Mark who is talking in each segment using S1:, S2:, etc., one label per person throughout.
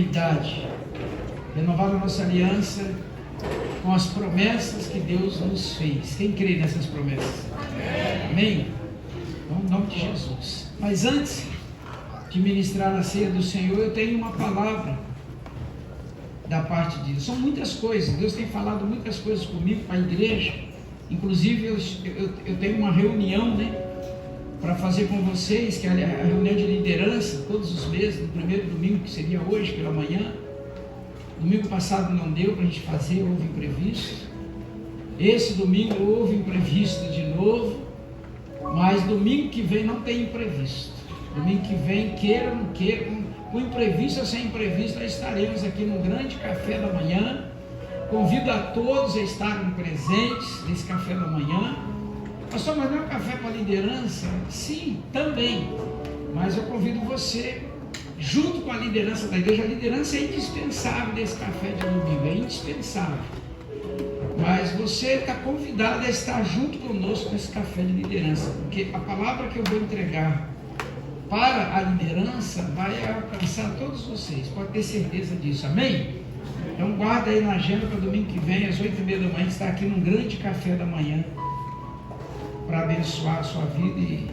S1: fidelidade, renovar a nossa aliança com as promessas que Deus nos fez. Quem crê nessas promessas? Amém? Então, em nome de Jesus. Mas antes de ministrar a ceia do Senhor, eu tenho uma palavra da parte de Deus. São muitas coisas, Deus tem falado muitas coisas comigo, para a igreja. Inclusive eu tenho uma reunião, para fazer com vocês, que é a reunião de liderança, todos os meses, no primeiro domingo, que seria hoje pela manhã. Domingo passado não deu para a gente fazer, houve imprevisto. Esse domingo houve imprevisto de novo, mas domingo que vem não tem imprevisto. Domingo que vem, queira ou não queira, com imprevisto ou sem imprevisto, nós estaremos aqui num grande café da manhã. Convido a todos a estarem presentes nesse café da manhã. Pastor, mas não é um café para liderança? Sim, também. Mas eu convido você, junto com a liderança da igreja. A liderança é indispensável desse café de domingo, é indispensável. Mas você está convidado a estar junto conosco nesse café de liderança, porque a palavra que eu vou entregar para a liderança vai alcançar todos vocês, pode ter certeza disso, amém? Então guarda aí na agenda para domingo que vem, às 8h30 da manhã, está aqui num grande café da manhã, para abençoar a sua vida, e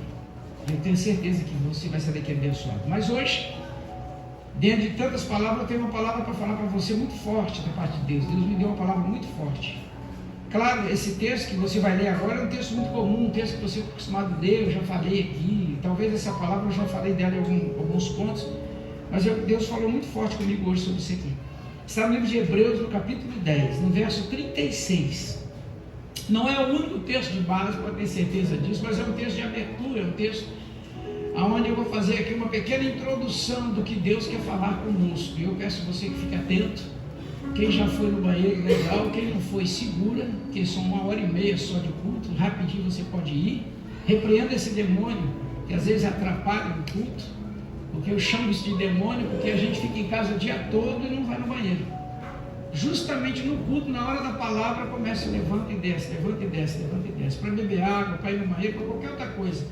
S1: eu tenho certeza que você vai saber que é abençoado. Mas hoje, dentro de tantas palavras, eu tenho uma palavra para falar para você muito forte da parte de Deus. Deus me deu uma palavra muito forte. Claro, esse texto que você vai ler agora é um texto muito comum, um texto que você é acostumado a ler, eu já falei aqui, talvez essa palavra eu já falei dela em alguns pontos, mas Deus falou muito forte comigo hoje sobre isso aqui. Está no livro de Hebreus, no capítulo 10, no verso 36. Não é o único texto de base, para ter certeza disso, mas é um texto de abertura, é um texto onde eu vou fazer aqui uma pequena introdução do que Deus quer falar conosco. E eu peço a você que fique atento. Quem já foi no banheiro, legal. Quem não foi, segura, que são 1h30 só de culto, rapidinho você pode ir. Repreenda esse demônio, que às vezes atrapalha o culto, porque eu chamo isso de demônio, porque a gente fica em casa o dia todo e não vai no banheiro. Justamente no culto, na hora da palavra, começa, levanta e desce, levanta e desce, levanta e desce, para beber água, para ir no banheiro, para qualquer outra coisa.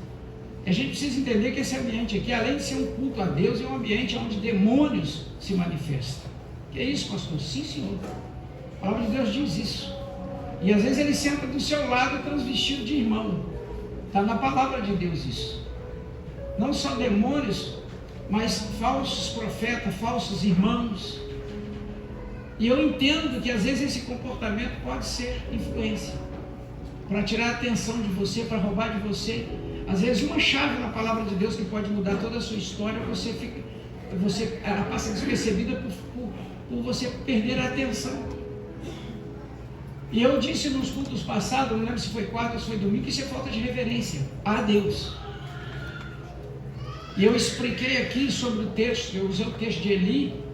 S1: A gente precisa entender que esse ambiente aqui, além de ser um culto a Deus, é um ambiente onde demônios se manifestam. Que é isso, pastor? Sim, senhor. A palavra de Deus diz isso. E às vezes ele senta do seu lado transvestido de irmão. Está na palavra de Deus isso. Não só demônios, mas falsos profetas, falsos irmãos. E eu entendo que às vezes esse comportamento pode ser influência, para tirar a atenção de você, para roubar de você. Às vezes uma chave na palavra de Deus que pode mudar toda a sua história, ela passa despercebida por você perder a atenção. E eu disse nos cultos passados, não lembro se foi quarta ou se foi domingo, que isso é falta de reverência a Deus. E eu expliquei aqui sobre o texto, eu usei o texto de Eli,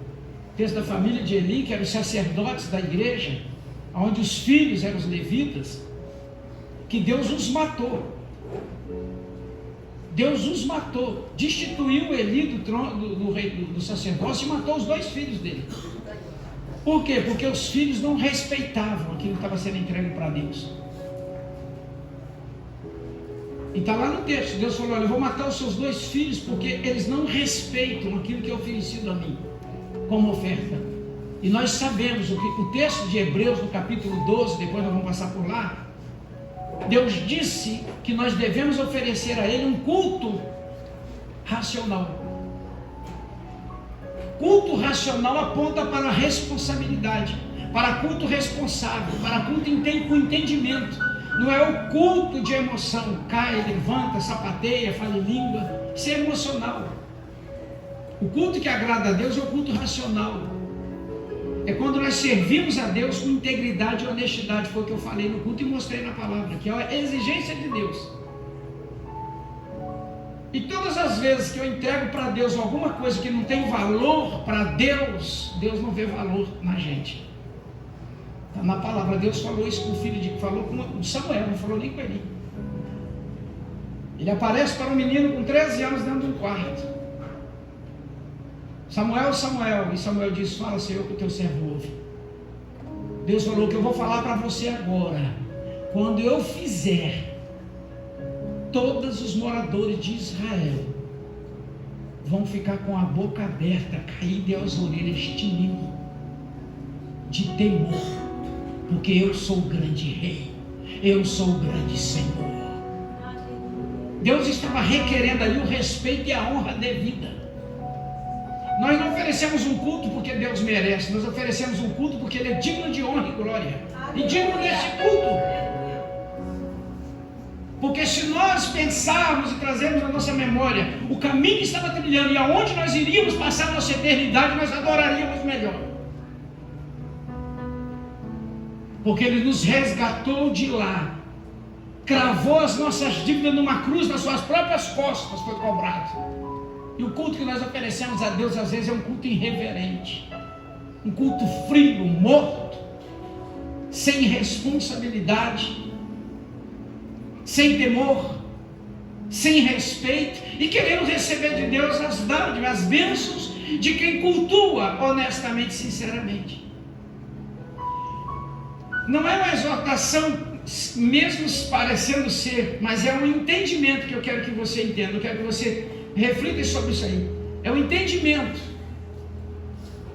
S1: texto da família de Eli, que eram os sacerdotes da igreja, onde os filhos eram os levitas, que Deus os matou. Deus os matou, destituiu Eli do trono do sacerdócio e matou os 2 filhos dele. Por quê? Porque os filhos não respeitavam aquilo que estava sendo entregue para Deus. E está lá no texto, Deus falou: olha, eu vou matar os seus 2 filhos porque eles não respeitam aquilo que é oferecido a mim como oferta. E nós sabemos o texto de Hebreus, no capítulo 12, depois nós vamos passar por lá. Deus disse que nós devemos oferecer a Ele um culto racional. Culto racional aponta para a responsabilidade, para culto responsável, para culto com entendimento. Não é o culto de emoção, cai, levanta, sapateia, fala em língua. Isso é emocional. O culto que agrada a Deus é o culto racional. É quando nós servimos a Deus com integridade e honestidade. Foi o que eu falei no culto e mostrei na palavra, que é a exigência de Deus. E todas as vezes que eu entrego para Deus alguma coisa que não tem valor para Deus, Deus não vê valor na gente. Está na palavra. Deus falou isso com o filho falou com Samuel, não falou nem com ele. Ele aparece para um menino com 13 anos dentro de um quarto. Samuel, Samuel. E Samuel disse: fala, Senhor, que o teu servo ouve. Deus falou que eu vou falar para você agora. Quando eu fizer, todos os moradores de Israel vão ficar com a boca aberta, caída às orelhas de medo, de temor, porque eu sou o grande rei, eu sou o grande Senhor. Deus estava requerendo ali o respeito e a honra devida. Nós não oferecemos um culto porque Deus merece, nós oferecemos um culto porque Ele é digno de honra e glória, e digno desse culto. Porque se nós pensarmos e trazermos na nossa memória o caminho que estava trilhando e aonde nós iríamos passar a nossa eternidade, nós adoraríamos melhor. Porque Ele nos resgatou de lá, cravou as nossas dívidas numa cruz nas suas próprias costas, foi cobrado. E o culto que nós oferecemos a Deus às vezes é um culto irreverente, um culto frio, morto, sem responsabilidade, sem temor, sem respeito, e querendo receber de Deus as dádivas, as bênçãos de quem cultua honestamente, sinceramente. Não é uma exortação, mesmo parecendo ser, mas é um entendimento que eu quero que você entenda, eu quero que você reflita sobre isso aí. É um entendimento,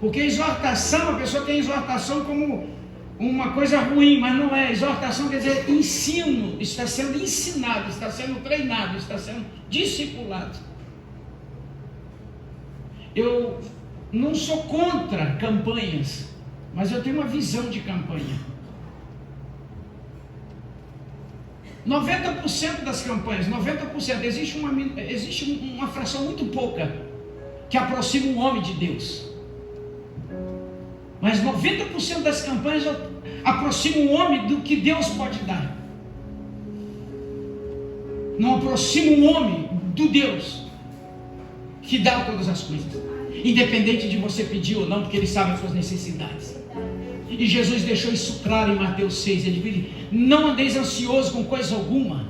S1: porque exortação, a pessoa tem exortação como uma coisa ruim, mas não é. Exortação quer dizer ensino, está sendo ensinado, está sendo treinado, está sendo discipulado. Eu não sou contra campanhas, mas eu tenho uma visão de campanha. 90% das campanhas, 90%, existe uma fração muito pouca que aproxima o homem de Deus. Mas 90% das campanhas aproximam o homem do que Deus pode dar. Não aproxima o homem do Deus que dá todas as coisas, independente de você pedir ou não, porque Ele sabe as suas necessidades. E Jesus deixou isso claro em Mateus 6. Ele diz: não andeis ansioso com coisa alguma,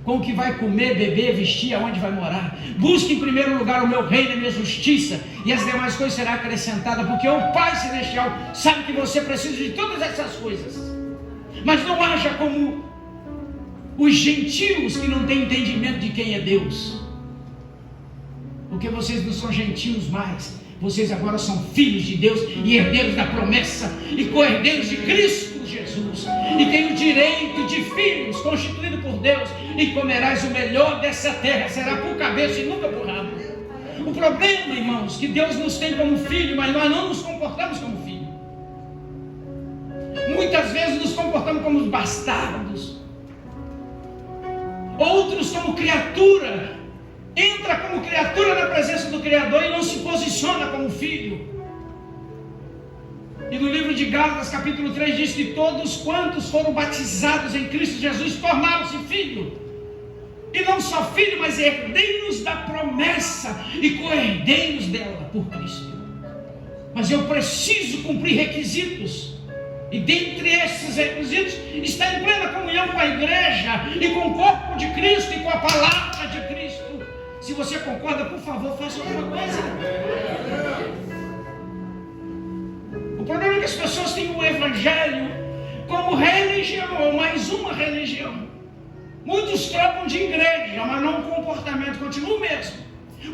S1: com o que vai comer, beber, vestir, aonde vai morar. Busque em primeiro lugar o meu reino e a minha justiça, e as demais coisas serão acrescentadas, porque o Pai Celestial sabe que você precisa de todas essas coisas. Mas não haja como os gentios que não têm entendimento de quem é Deus, porque vocês não são gentios mais, vocês agora são filhos de Deus e herdeiros da promessa e co-herdeiros de Cristo Jesus, e tem o direito de filhos constituído por Deus, e comerás o melhor dessa terra, será por cabeça e nunca por rabo. O problema, irmãos, que Deus nos tem como filho, mas nós não nos comportamos como filho. Muitas vezes nos comportamos como bastardos, outros como criatura. Entra como criatura na presença do Criador e não se posiciona como filho. E no livro de Gálatas capítulo 3 diz que todos quantos foram batizados em Cristo Jesus tornaram-se filho. E não só filho, mas herdeiros da promessa e co-herdeiros dela por Cristo. Mas eu preciso cumprir requisitos, e dentre esses requisitos está em plena comunhão com a igreja e com o corpo de Cristo e com a palavra de Cristo. Se você concorda, por favor, faça alguma coisa. O problema é que as pessoas têm o Evangelho como religião, ou mais uma religião. Muitos trocam de igreja, mas não o comportamento continua o mesmo.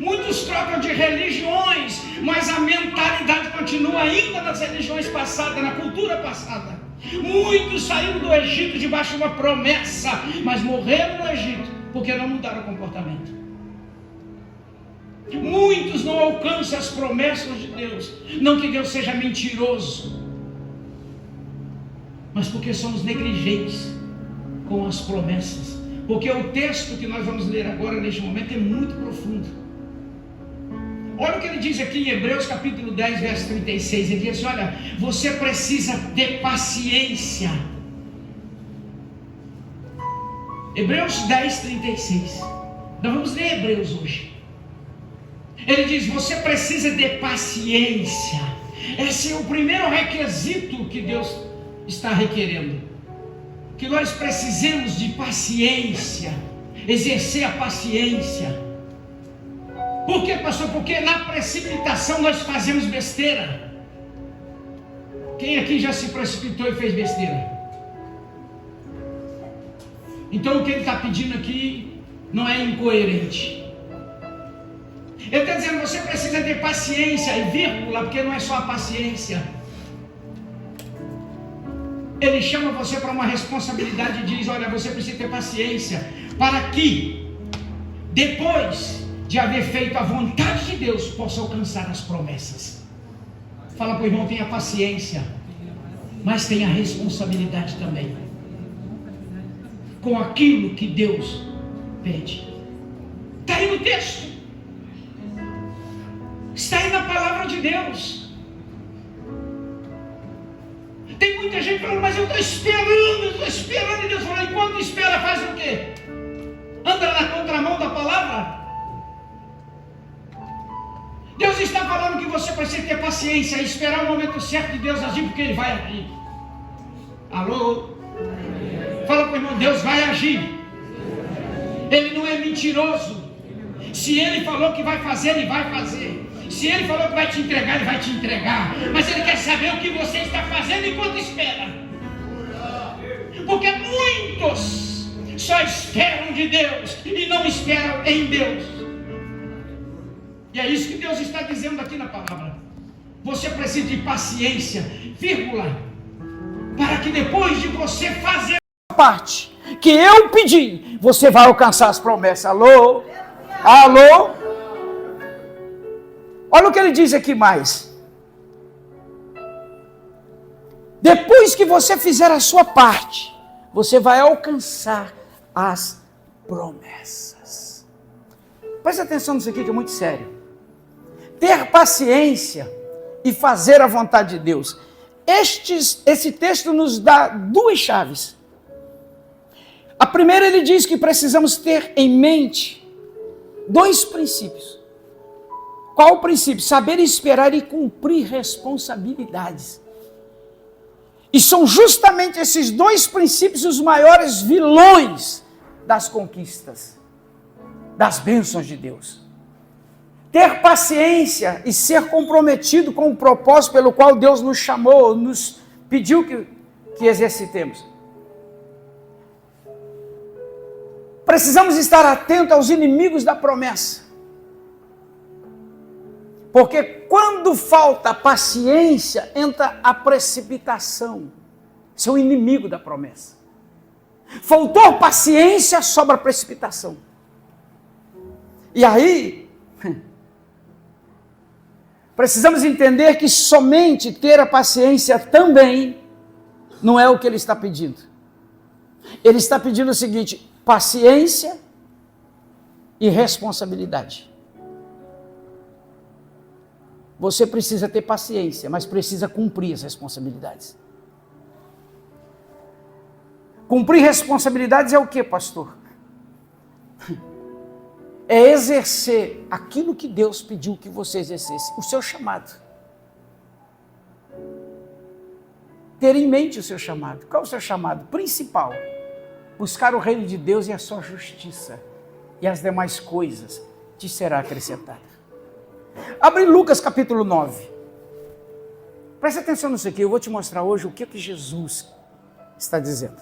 S1: Muitos trocam de religiões, mas a mentalidade continua ainda nas religiões passadas, na cultura passada. Muitos saíram do Egito debaixo de uma promessa, mas morreram no Egito porque não mudaram o comportamento. Muitos não alcançam as promessas de Deus, não que Deus seja mentiroso, mas porque somos negligentes com as promessas. Porque o texto que nós vamos ler agora neste momento é muito profundo. Olha o que ele diz aqui em Hebreus capítulo 10, verso 36. Ele diz assim: olha, você precisa ter paciência. Hebreus 10, 36. Nós vamos ler Hebreus hoje. Ele diz: você precisa de paciência. Esse é o primeiro requisito que Deus está requerendo, que nós precisemos de paciência, exercer a paciência. Por quê, pastor? Porque na precipitação nós fazemos besteira. Quem aqui já se precipitou e fez besteira? Então o que ele está pedindo aqui não é incoerente. Ele está dizendo, você precisa ter paciência, e vírgula, porque não é só a paciência. Ele chama você para uma responsabilidade e diz, olha, você precisa ter paciência, para que, depois de haver feito a vontade de Deus, possa alcançar as promessas. Fala para o irmão, tenha paciência, mas tenha responsabilidade também, com aquilo que Deus pede. Está aí no texto, está aí na palavra de Deus. Tem muita gente falando, mas eu estou esperando, e Deus falou, enquanto espera faz o quê? Anda na contramão da palavra? Deus está falando que você precisa ter paciência e esperar o momento certo de Deus agir, porque Ele vai agir. Alô? Fala para o irmão, Deus vai agir. Ele não é mentiroso. Se Ele falou que vai fazer, Ele vai fazer. Se Ele falou que vai te entregar, Ele vai te entregar. Mas Ele quer saber o que você está fazendo enquanto espera. Porque muitos só esperam de Deus e não esperam em Deus. E é isso que Deus está dizendo aqui na palavra. Você precisa de paciência, vírgula, para que depois de você fazer a parte que eu pedi, você vai alcançar as promessas. Alô? Alô? Olha o que ele diz aqui mais. Depois que você fizer a sua parte, você vai alcançar as promessas. Preste atenção nisso aqui que é muito sério. Ter paciência e fazer a vontade de Deus. Esse texto nos dá duas chaves. A primeira, ele diz que precisamos ter em mente dois princípios. Qual o princípio? Saber esperar e cumprir responsabilidades. E são justamente esses dois princípios os maiores vilões das conquistas, das bênçãos de Deus. Ter paciência e ser comprometido com o propósito pelo qual Deus nos chamou, nos pediu que exercitemos. Precisamos estar atentos aos inimigos da promessa. Porque quando falta paciência, entra a precipitação. Isso é o inimigo da promessa. Faltou paciência, sobra precipitação. E aí, precisamos entender que somente ter a paciência também não é o que ele está pedindo. Ele está pedindo o seguinte: paciência e responsabilidade. Você precisa ter paciência, mas precisa cumprir as responsabilidades. Cumprir responsabilidades é o que, pastor? É exercer aquilo que Deus pediu que você exercesse, o seu chamado. Ter em mente o seu chamado. Qual é o seu chamado? Principal. Buscar o reino de Deus e a sua justiça, e as demais coisas te será acrescentada. Abre Lucas capítulo 9. Presta atenção nisso aqui, eu vou te mostrar hoje o que Jesus está dizendo.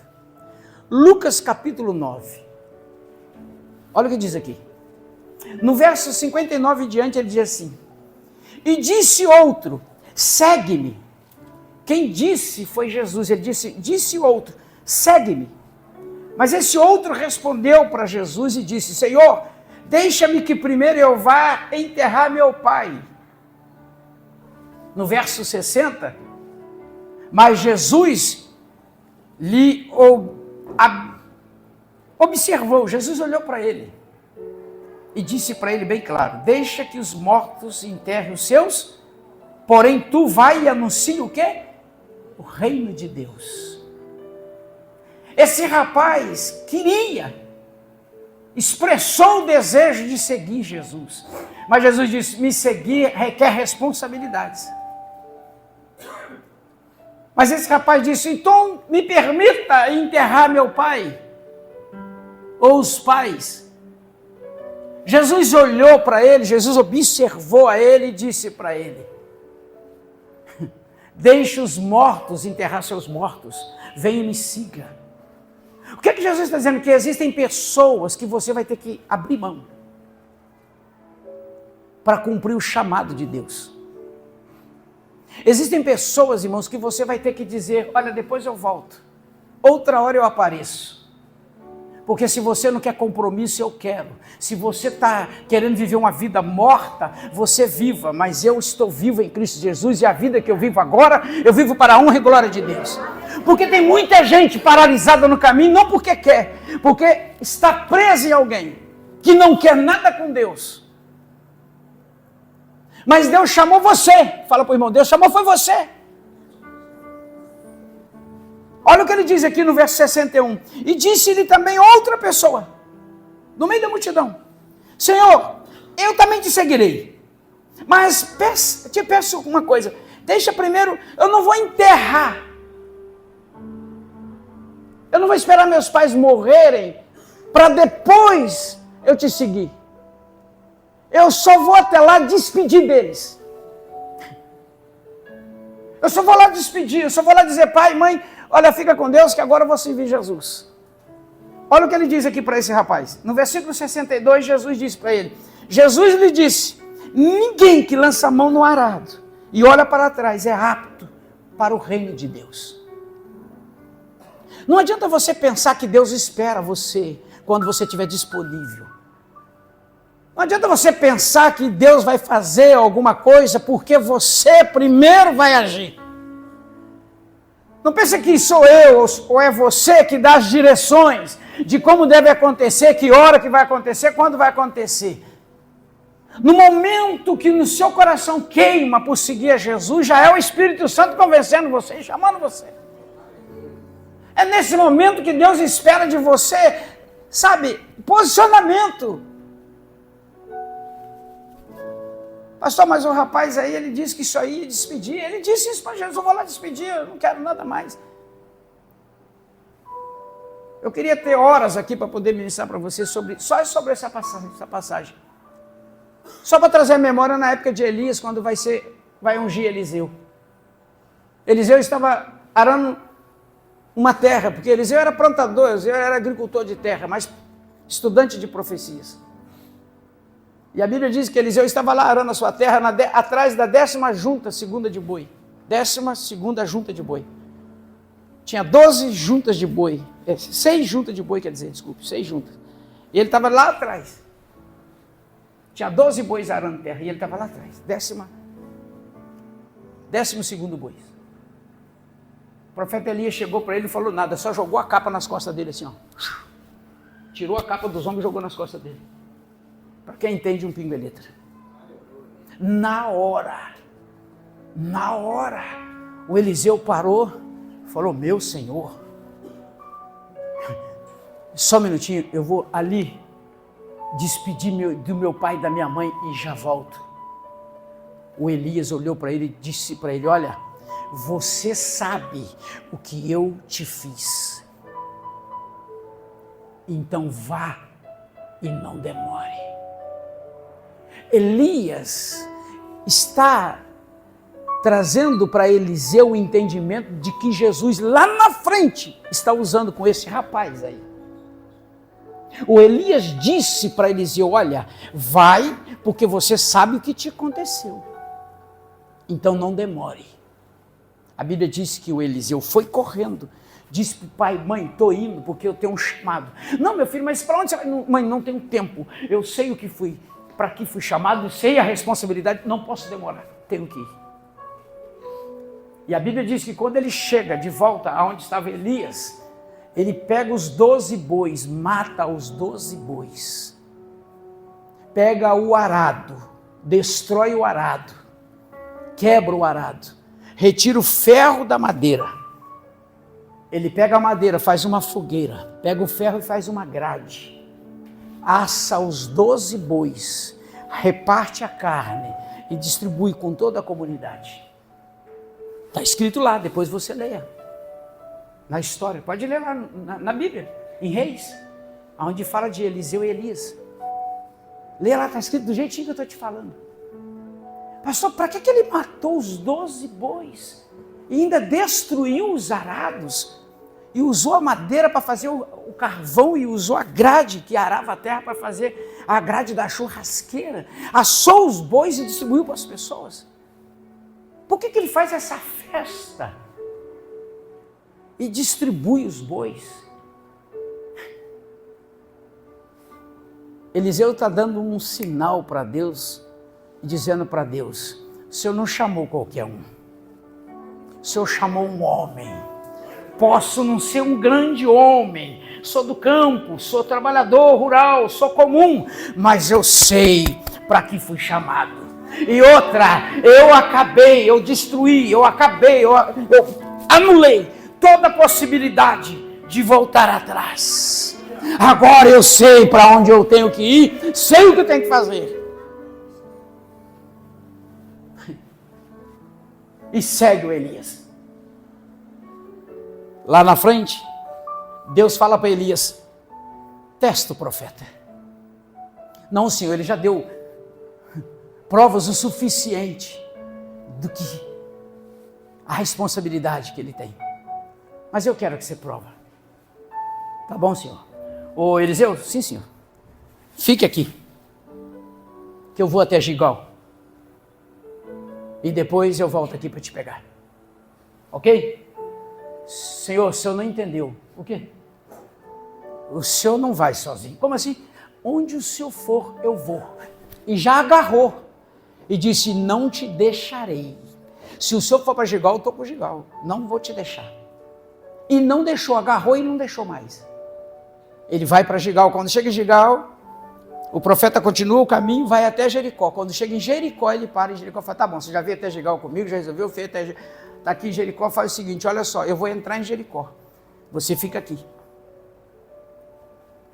S1: Lucas capítulo 9. Olha o que diz aqui. No verso 59 em diante ele diz assim: e disse outro, segue-me. Quem disse foi Jesus. Ele disse outro, segue-me. Mas esse outro respondeu para Jesus e disse: Senhor, deixa-me que primeiro eu vá enterrar meu pai. No verso 60, mas Jesus lhe observou, Jesus olhou para ele e disse para ele bem claro: deixa que os mortos enterrem os seus, porém tu vai e anuncia o quê? O reino de Deus. Esse rapaz expressou o desejo de seguir Jesus. Mas Jesus disse: me seguir requer responsabilidades. Mas esse rapaz disse: então me permita enterrar meu pai, ou os pais. Jesus olhou para ele, Jesus observou a ele e disse para ele: deixe os mortos enterrar seus mortos, venha e me siga. O que é que Jesus está dizendo? Que existem pessoas que você vai ter que abrir mão.
S2: para cumprir o chamado de Deus. Existem pessoas, irmãos, que você vai ter que dizer, olha, depois eu volto, outra hora eu apareço. Porque se você não quer compromisso, eu quero. Se você está querendo viver uma vida morta, você viva. Mas eu estou vivo em Cristo Jesus e a vida que eu vivo agora, eu vivo para a honra e glória de Deus. Porque tem muita gente paralisada no caminho, não porque quer, porque está presa em alguém que não quer nada com Deus. Mas Deus chamou você. Fala para o irmão, Deus chamou foi você. Olha o que ele diz aqui no verso 61. E disse-lhe também outra pessoa, no meio da multidão: Senhor, eu também te seguirei. Mas te peço uma coisa. Deixa primeiro, eu não vou enterrar. Eu não vou esperar meus pais morrerem para depois eu te seguir. Eu só vou até lá despedir deles. Eu só vou lá despedir, eu só vou lá dizer, pai, mãe, olha, fica com Deus que agora eu vou servir Jesus. Olha o que ele diz aqui para esse rapaz. No versículo 62, Jesus disse para ele. Jesus lhe disse, ninguém que lança a mão no arado e olha para trás é apto para o reino de Deus. Não adianta você pensar que Deus espera você quando você estiver disponível. Não adianta você pensar que Deus vai fazer alguma coisa porque você primeiro vai agir. Não pense que sou eu ou é você que dá as direções de como deve acontecer, que hora que vai acontecer, quando vai acontecer. No momento que no seu coração queima por seguir a Jesus, já é o Espírito Santo convencendo você e chamando você. É nesse momento que Deus espera de você, sabe, posicionamento. Pastor, mas o rapaz aí, ele disse que isso aí ia despedir. Ele disse isso para Jesus, eu vou lá despedir, eu não quero nada mais. Eu queria ter horas aqui para poder ministrar para você só sobre essa passagem. Só para trazer a memória na época de Elias, quando vai ungir Eliseu. Eliseu estava arando uma terra, porque Eliseu era plantador, Eliseu era agricultor de terra, mas estudante de profecias. E a Bíblia diz que Eliseu estava lá arando a sua terra atrás da 10ª junta segunda de boi. 12ª junta de boi. Tinha 12 juntas de boi. 6 juntas de boi, quer dizer, desculpe, 6 juntas. E ele estava lá atrás. Tinha 12 bois arando terra e ele estava lá atrás. 12º boi. O profeta Elias chegou para ele e falou nada, só jogou a capa nas costas dele assim, ó. Tirou a capa dos homens e jogou nas costas dele. Para quem entende um pingo de letra. Na hora, o Eliseu parou e falou, meu Senhor, só um minutinho, eu vou ali despedir do meu pai e da minha mãe e já volto. O Elias olhou para ele e disse para ele, olha, você sabe o que eu te fiz. Então vá e não demore. Elias está trazendo para Eliseu o entendimento de que Jesus lá na frente está usando com esse rapaz aí. O Elias disse para Eliseu, olha, vai porque você sabe o que te aconteceu. Então não demore. A Bíblia diz que o Eliseu foi correndo, disse para o pai, mãe, estou indo porque eu tenho um chamado. Não, meu filho, mas para onde você vai? Mãe, não tenho tempo, eu sei o que fui. Para que fui chamado, sei a responsabilidade, não posso demorar, tenho que ir. E a Bíblia diz que quando ele chega de volta aonde estava Elias, ele pega os 12 bois, mata os 12 bois, pega o arado, destrói o arado, quebra o arado, retira o ferro da madeira. Ele pega a madeira, faz uma fogueira, pega o ferro e faz uma grade. Assa os 12 bois, reparte a carne e distribui com toda a comunidade. Está escrito lá, depois você leia. Na história, pode ler lá na Bíblia, em Reis, onde fala de Eliseu e Elias. Leia lá, está escrito do jeitinho que eu estou te falando. Pastor, para que ele matou os 12 bois? E ainda destruiu os arados? e usou a madeira para fazer o carvão e usou a grade que arava a terra para fazer a grade da churrasqueira. Assou os bois e distribuiu para as pessoas. Por que ele faz essa festa e distribui os bois? Eliseu está dando um sinal para Deus, dizendo para Deus: o Senhor não chamou qualquer um, o Senhor chamou um homem. Posso não ser um grande homem, sou do campo, sou trabalhador rural, sou comum, mas eu sei para que fui chamado. E outra, eu destruí, eu anulei toda a possibilidade de voltar atrás. Agora eu sei para onde eu tenho que ir, sei o que eu tenho que fazer. E segue o Elias. Lá na frente, Deus fala para Elias: testa o profeta. Não, Senhor, ele já deu provas o suficiente do que a responsabilidade que ele tem. Mas eu quero que você prova. Tá bom, Senhor? Ô Eliseu, sim, Senhor. Fique aqui, que eu vou até Gilgal. E depois eu volto aqui para te pegar. Ok? Senhor, o senhor não entendeu. O quê? O senhor não vai sozinho. Como assim? Onde o senhor for, eu vou. E já agarrou. E disse: não te deixarei. Se o senhor for para Gilgal, eu estou para Gilgal. Não vou te deixar. E não deixou, agarrou e não deixou mais. Ele vai para Gilgal. Quando chega em Gilgal, o profeta continua o caminho, vai até Jericó. Quando chega em Jericó, ele para em Jericó e fala: tá bom, você já veio até Gilgal comigo, já resolveu, fez até Jericó. Está aqui em Jericó, faz o seguinte: olha só, eu vou entrar em Jericó, você fica aqui.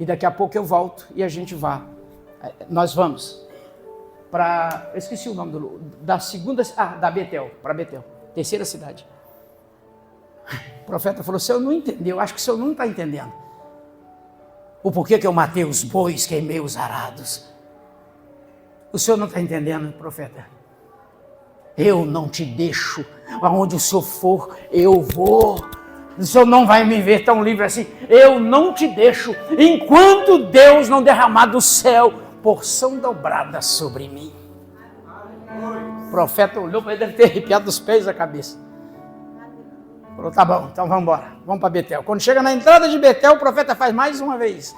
S2: E daqui a pouco eu volto e a gente vai. Nós vamos para, eu esqueci o nome da segunda, da Betel, para Betel, terceira cidade. O profeta falou: o senhor não entendeu, acho que o senhor não está entendendo. O porquê que eu matei os bois, queimei os arados. O senhor não está entendendo, profeta? Eu não te deixo, aonde o senhor for, eu vou. O senhor não vai me ver tão livre assim. Eu não te deixo, enquanto Deus não derramar do céu porção dobrada sobre mim. O profeta olhou para ele, deve ter arrepiado dos pés da cabeça. Falou: tá bom, então vamos embora, vamos para Betel. Quando chega na entrada de Betel, o profeta faz mais uma vez: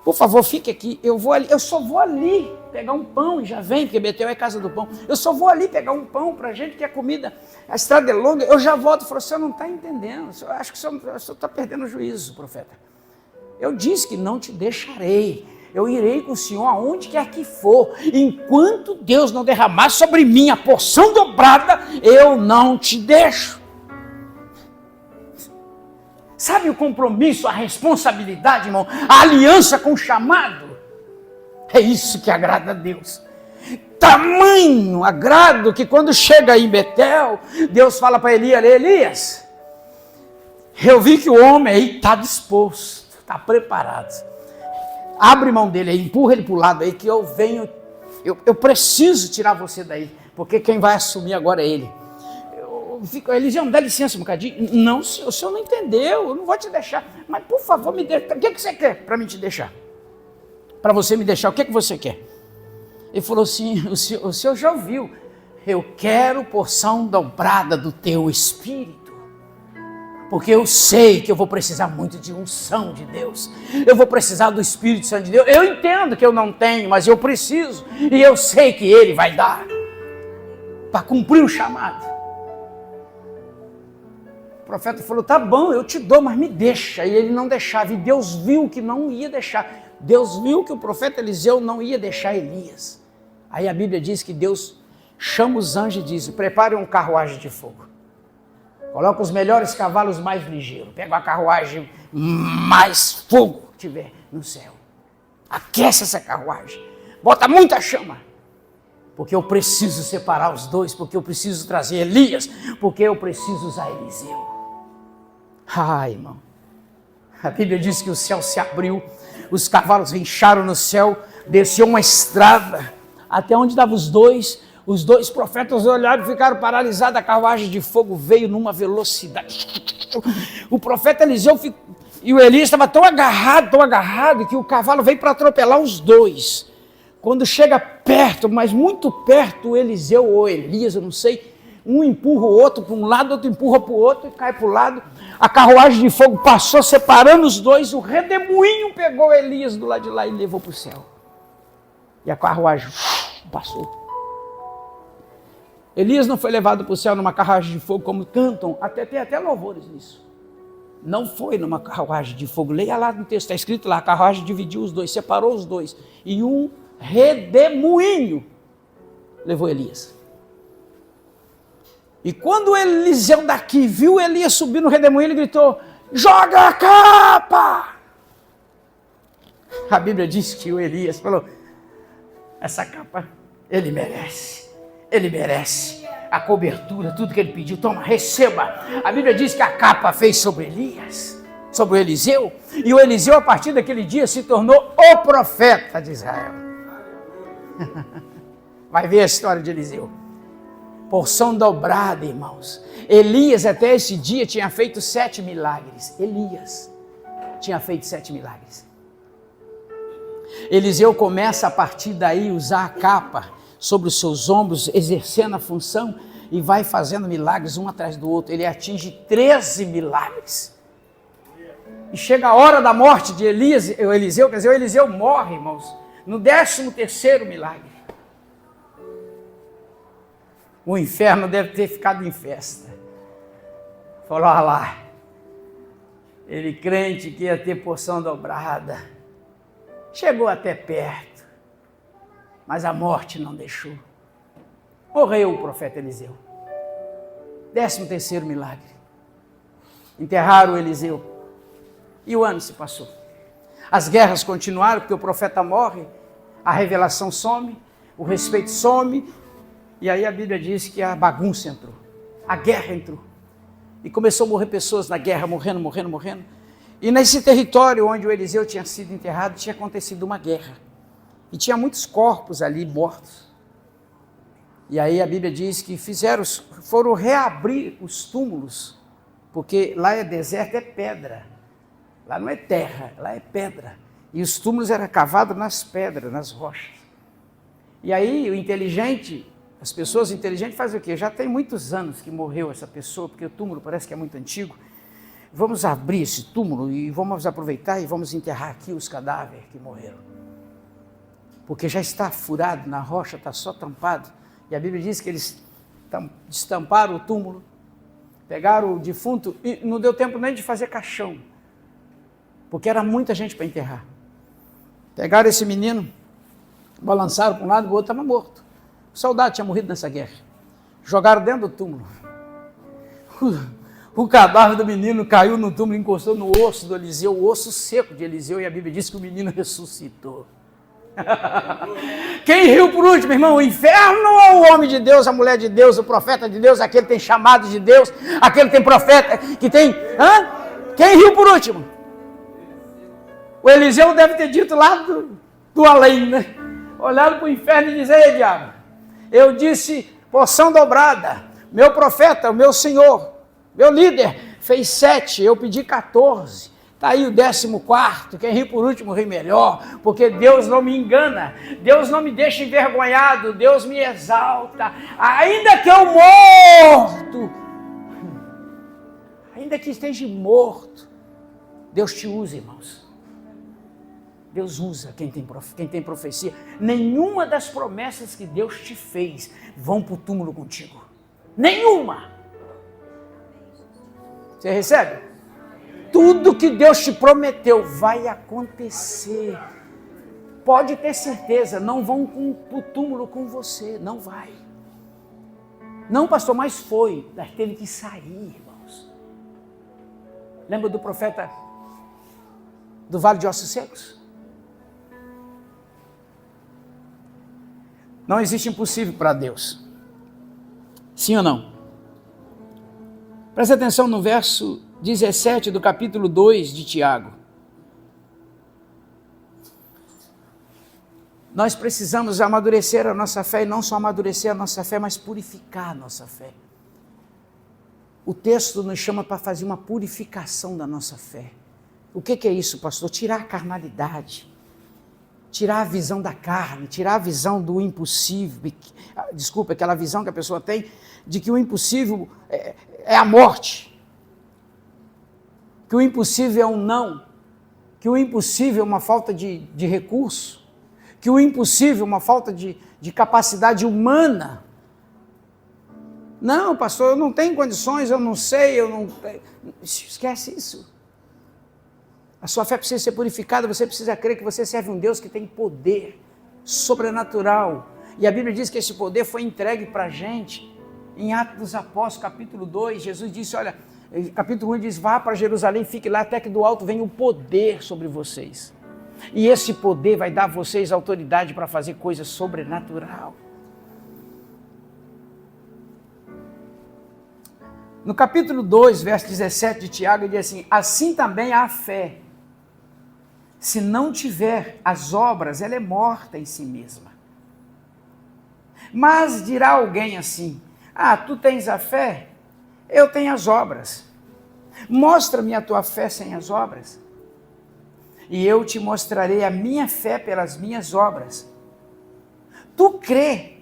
S2: por favor, fique aqui, eu vou ali, eu só vou ali pegar um pão e já vem, porque Betel é casa do pão. Eu só vou ali pegar um pão para a gente, que a comida, a estrada é longa, eu já volto. Falou: o senhor não está entendendo, acho que o senhor está perdendo o juízo, profeta. Eu disse que não te deixarei, eu irei com o senhor aonde quer que for, enquanto Deus não derramar sobre mim a porção dobrada, eu não te deixo. Sabe o compromisso, a responsabilidade, irmão? A aliança com o chamado. É isso que agrada a Deus. Tamanho agrado que quando chega em Betel, Deus fala para Elias: Elias, eu vi que o homem aí está disposto, está preparado. Abre mão dele aí, empurra ele para o lado aí, que eu venho, eu preciso tirar você daí, porque quem vai assumir agora é ele. Eliseu, me dá licença um bocadinho. Não, o senhor não entendeu, eu não vou te deixar. Mas por favor, me deixa. O que você quer para me te deixar? Para você me deixar, o que você quer? Ele falou assim: o senhor já ouviu. Eu quero porção dobrada do teu espírito. Porque eu sei que eu vou precisar muito de unção de Deus. Eu vou precisar do Espírito Santo de Deus. Eu entendo que eu não tenho, mas eu preciso. E eu sei que Ele vai dar. Para cumprir o chamado. O profeta falou: tá bom, eu te dou, mas me deixa. E ele não deixava, e Deus viu que não ia deixar. Deus viu que o profeta Eliseu não ia deixar Elias. Aí a Bíblia diz que Deus chama os anjos e diz: prepare uma carruagem de fogo. Coloca os melhores cavalos mais ligeiros. Pega a carruagem mais fogo que tiver no céu. Aquece essa carruagem. Bota muita chama. Porque eu preciso separar os dois, porque eu preciso trazer Elias, porque eu preciso usar Eliseu. Ai, irmão, a Bíblia diz que o céu se abriu, os cavalos incharam no céu, desceu uma estrada, até onde estavam os dois profetas olharam e ficaram paralisados, a carruagem de fogo veio numa velocidade, O profeta Eliseu e o Elias estavam tão agarrado, que o cavalo veio para atropelar os dois. Quando chega perto, mas muito perto, o Eliseu ou Elias, eu não sei, um empurra o outro para um lado, outro empurra para o outro e cai para o lado. A carruagem de fogo passou, separando os dois. O redemoinho pegou Elias do lado de lá e levou para o céu. E a carruagem passou. Elias não foi levado para o céu numa carruagem de fogo, como cantam, tem até louvores nisso. Não foi numa carruagem de fogo. Leia lá no texto, está escrito lá, a carruagem dividiu os dois, separou os dois. E um redemoinho levou Elias. E quando Eliseu daqui viu Elias subir no redemoinho, ele gritou: joga a capa! A Bíblia diz que o Elias falou: essa capa ele merece a cobertura, tudo que ele pediu, toma, receba. A Bíblia diz que a capa fez sobre Elias, sobre o Eliseu, e o Eliseu a partir daquele dia se tornou o profeta de Israel. Vai ver a história de Eliseu. Porção dobrada, irmãos. Elias até esse dia tinha feito 7 milagres. Elias tinha feito 7 milagres. Eliseu começa a partir daí usar a capa sobre os seus ombros, exercendo a função e vai fazendo milagres um atrás do outro. Ele atinge 13 milagres. E chega a hora da morte de Eliseu, quer dizer, o Eliseu morre, irmãos, no 13º milagre. O inferno deve ter ficado em festa. Falou: olha lá, ele crente que ia ter porção dobrada, chegou até perto, mas a morte não deixou. Morreu o profeta Eliseu. 13º milagre. Enterraram o Eliseu. E o ano se passou. As guerras continuaram, porque o profeta morre, a revelação some, o respeito some, e aí a Bíblia diz que a bagunça entrou, a guerra entrou. E começou a morrer pessoas na guerra, morrendo. E nesse território onde o Eliseu tinha sido enterrado, tinha acontecido uma guerra. E tinha muitos corpos ali mortos. E aí a Bíblia diz que foram reabrir os túmulos, porque lá é deserto, é pedra. Lá não é terra, lá é pedra. E os túmulos eram cavados nas pedras, nas rochas. E aí o inteligente, as pessoas inteligentes fazem o quê? Já tem muitos anos que morreu essa pessoa, porque o túmulo parece que é muito antigo. Vamos abrir esse túmulo e vamos aproveitar e vamos enterrar aqui os cadáveres que morreram. Porque já está furado na rocha, está só tampado. E a Bíblia diz que eles destamparam o túmulo, pegaram o defunto e não deu tempo nem de fazer caixão, porque era muita gente para enterrar. Pegaram esse menino, balançaram para um lado e o outro estava morto. O soldado tinha morrido nessa guerra. Jogaram dentro do túmulo. O cadáver do menino caiu no túmulo, encostou no osso do Eliseu, o osso seco de Eliseu, e a Bíblia diz que o menino ressuscitou. Quem riu por último, irmão? O inferno ou o homem de Deus, a mulher de Deus, o profeta de Deus, aquele que tem chamado de Deus, aquele que tem profeta, que tem... Quem riu por último? O Eliseu deve ter dito lá do além, né? Olhado para o inferno e dizer: ei, diabo, eu disse porção dobrada, meu profeta, o meu senhor, meu líder, fez 7, eu pedi 14. Está aí o 14º, quem ri por último ri melhor, porque Deus não me engana, Deus não me deixa envergonhado, Deus me exalta, ainda que eu ainda que esteja morto, Deus te usa, irmãos. Deus usa quem tem profecia. Nenhuma das promessas que Deus te fez vão para o túmulo contigo. Nenhuma. Você recebe? Tudo que Deus te prometeu vai acontecer. Pode ter certeza, não vão para o túmulo com você, não vai. Não, pastor, mas foi, mas teve que sair, irmãos. Lembra do profeta do Vale de Ossos Secos? Não existe impossível para Deus. Sim ou não? Presta atenção no verso 17 do capítulo 2 de Tiago. Nós precisamos amadurecer a nossa fé, e não só amadurecer a nossa fé, mas purificar a nossa fé. o texto nos chama para fazer uma purificação da nossa fé. O que é isso, pastor? Tirar a carnalidade, tirar a visão da carne, tirar a visão do impossível, desculpa, aquela visão que a pessoa tem de que o impossível é a morte, que o impossível é um não, que o impossível é uma falta de recurso, que o impossível é uma falta de capacidade humana. Não, pastor, eu não tenho condições, eu não sei, eu não... Esquece isso. A sua fé precisa ser purificada, você precisa crer que você serve um Deus que tem poder sobrenatural. E a Bíblia diz que esse poder foi entregue para a gente. Em Atos dos Apóstolos, capítulo 2, Jesus disse, olha, capítulo 1 diz, vá para Jerusalém, fique lá até que do alto venha o poder sobre vocês. E esse poder vai dar a vocês autoridade para fazer coisas sobrenatural. No capítulo 2, verso 17 de Tiago, ele diz assim, assim também a fé, se não tiver as obras, ela é morta em si mesma. Mas dirá alguém assim, tu tens a fé, eu tenho as obras. Mostra-me a tua fé sem as obras, e eu te mostrarei a minha fé pelas minhas obras. Tu crê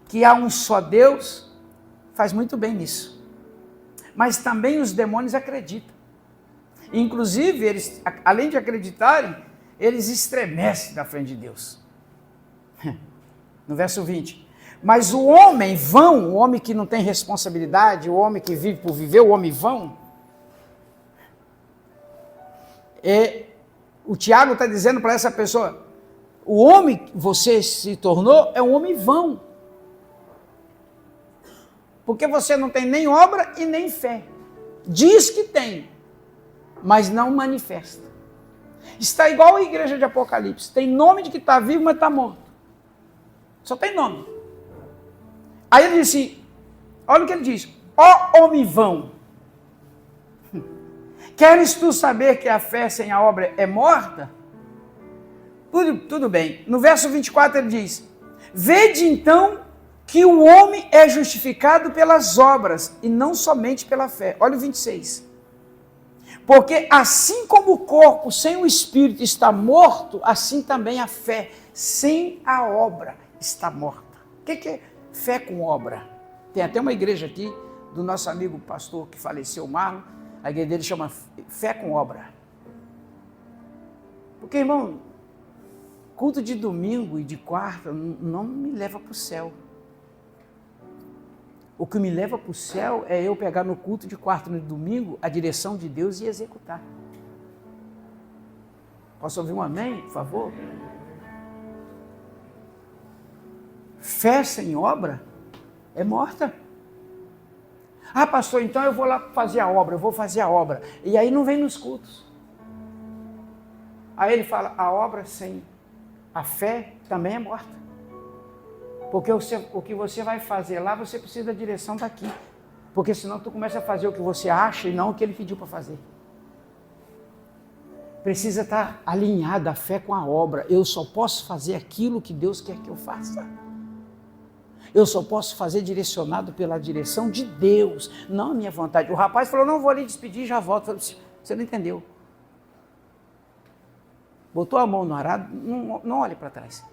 S2: que há um só Deus? Faz muito bem nisso. Mas também os demônios acreditam. Inclusive, eles, além de acreditarem, eles estremecem na frente de Deus. No verso 20. Mas o homem vão, o homem que não tem responsabilidade, o homem que vive por viver, o homem vão, o Tiago está dizendo para essa pessoa, o homem que você se tornou é um homem vão. Porque você não tem nem obra e nem fé. Diz que tem, mas não manifesta. Está igual a igreja de Apocalipse. Tem nome de que está vivo, mas está morto. Só tem nome. Aí ele disse, olha o que ele diz, ó homem vão. Queres tu saber que a fé sem a obra é morta? Tudo bem. No verso 24 ele diz, vede então que o homem é justificado pelas obras e não somente pela fé. Olha o 26. Porque assim como o corpo sem o espírito está morto, assim também a fé sem a obra está morta. O que é fé com obra? Tem até uma igreja aqui do nosso amigo pastor que faleceu, Marlon, a igreja dele chama fé com obra. Porque, irmão, culto de domingo e de quarta não me leva para o céu. O que me leva para o céu é eu pegar no culto de quarta e no domingo a direção de Deus e executar. Posso ouvir um amém, por favor? Fé sem obra é morta. Pastor, então eu vou lá fazer a obra, eu vou fazer a obra. E aí não vem nos cultos. Aí ele fala, a obra sem a fé também é morta. Porque o que você vai fazer lá, você precisa da direção daqui. Porque senão tu começa a fazer o que você acha e não o que ele pediu para fazer. Precisa estar alinhada a fé com a obra. Eu só posso fazer aquilo que Deus quer que eu faça. Eu só posso fazer direcionado pela direção de Deus, não a minha vontade. O rapaz falou, não, vou ali despedir e já volto. Eu falei, você não entendeu. Botou a mão no arado, não olhe para trás.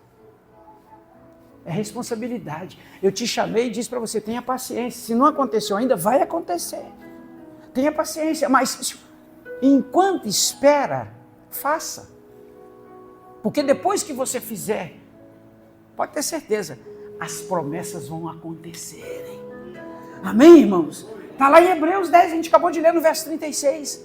S2: É responsabilidade. Eu te chamei e disse para você, tenha paciência. Se não aconteceu ainda, vai acontecer. Tenha paciência, mas enquanto espera, faça. Porque depois que você fizer, pode ter certeza, as promessas vão acontecerem. Amém, irmãos? Está lá em Hebreus 10, a gente acabou de ler no verso 36.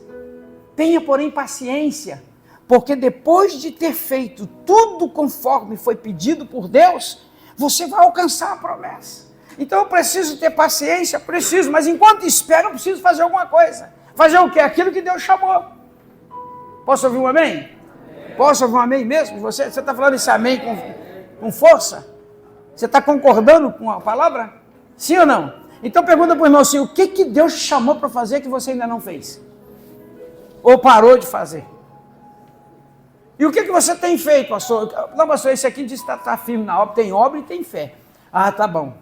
S2: Tenha, porém, paciência, porque depois de ter feito tudo conforme foi pedido por Deus, você vai alcançar a promessa. Então eu preciso ter paciência, preciso, mas enquanto espero, eu preciso fazer alguma coisa. Fazer o quê? Aquilo que Deus chamou. Posso ouvir um amém? Posso ouvir um amém mesmo? Você está falando esse amém com força? Você está concordando com a palavra? Sim ou não? Então pergunta para o irmão assim, o que Deus te chamou para fazer que você ainda não fez? Ou parou de fazer? E o que você tem feito, pastor? Não, pastor, esse aqui diz que está firme na obra, tem obra e tem fé. Tá bom.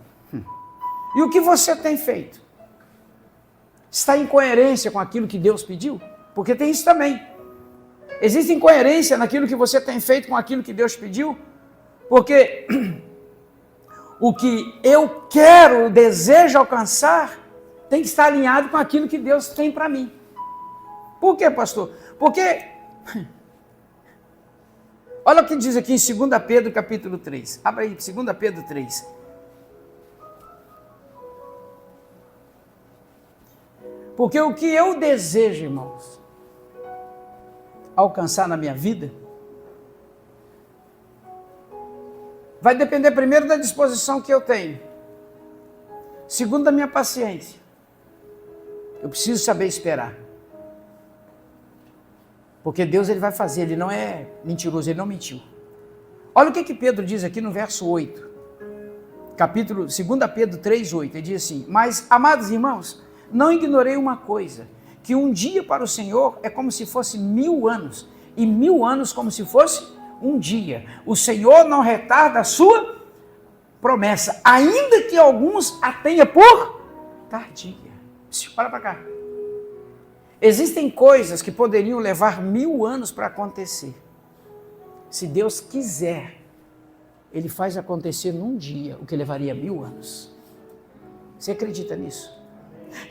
S2: E o que você tem feito? Está em coerência com aquilo que Deus pediu? Porque tem isso também. Existe incoerência naquilo que você tem feito com aquilo que Deus pediu? Porque o que eu quero, desejo alcançar, tem que estar alinhado com aquilo que Deus tem para mim. Por quê, pastor? Porque, olha o que diz aqui em 2 Pedro capítulo 3. Abre aí, 2 Pedro 3. Porque o que eu desejo, irmãos, alcançar na minha vida, vai depender primeiro da disposição que eu tenho, segundo da minha paciência. Eu preciso saber esperar. Porque Deus ele vai fazer, ele não é mentiroso, ele não mentiu. Olha o que Pedro diz aqui no verso 8. Capítulo 2 Pedro 3, 8. Ele diz assim: mas, amados irmãos, não ignorei uma coisa, que um dia para o Senhor é como se fosse 1000 anos, e 1000 anos como se fosse um dia. O Senhor não retarda a sua promessa, ainda que alguns a tenha por tardia. Olha para cá. Existem coisas que poderiam levar 1000 anos para acontecer. Se Deus quiser, Ele faz acontecer num dia o que levaria 1000 anos. Você acredita nisso?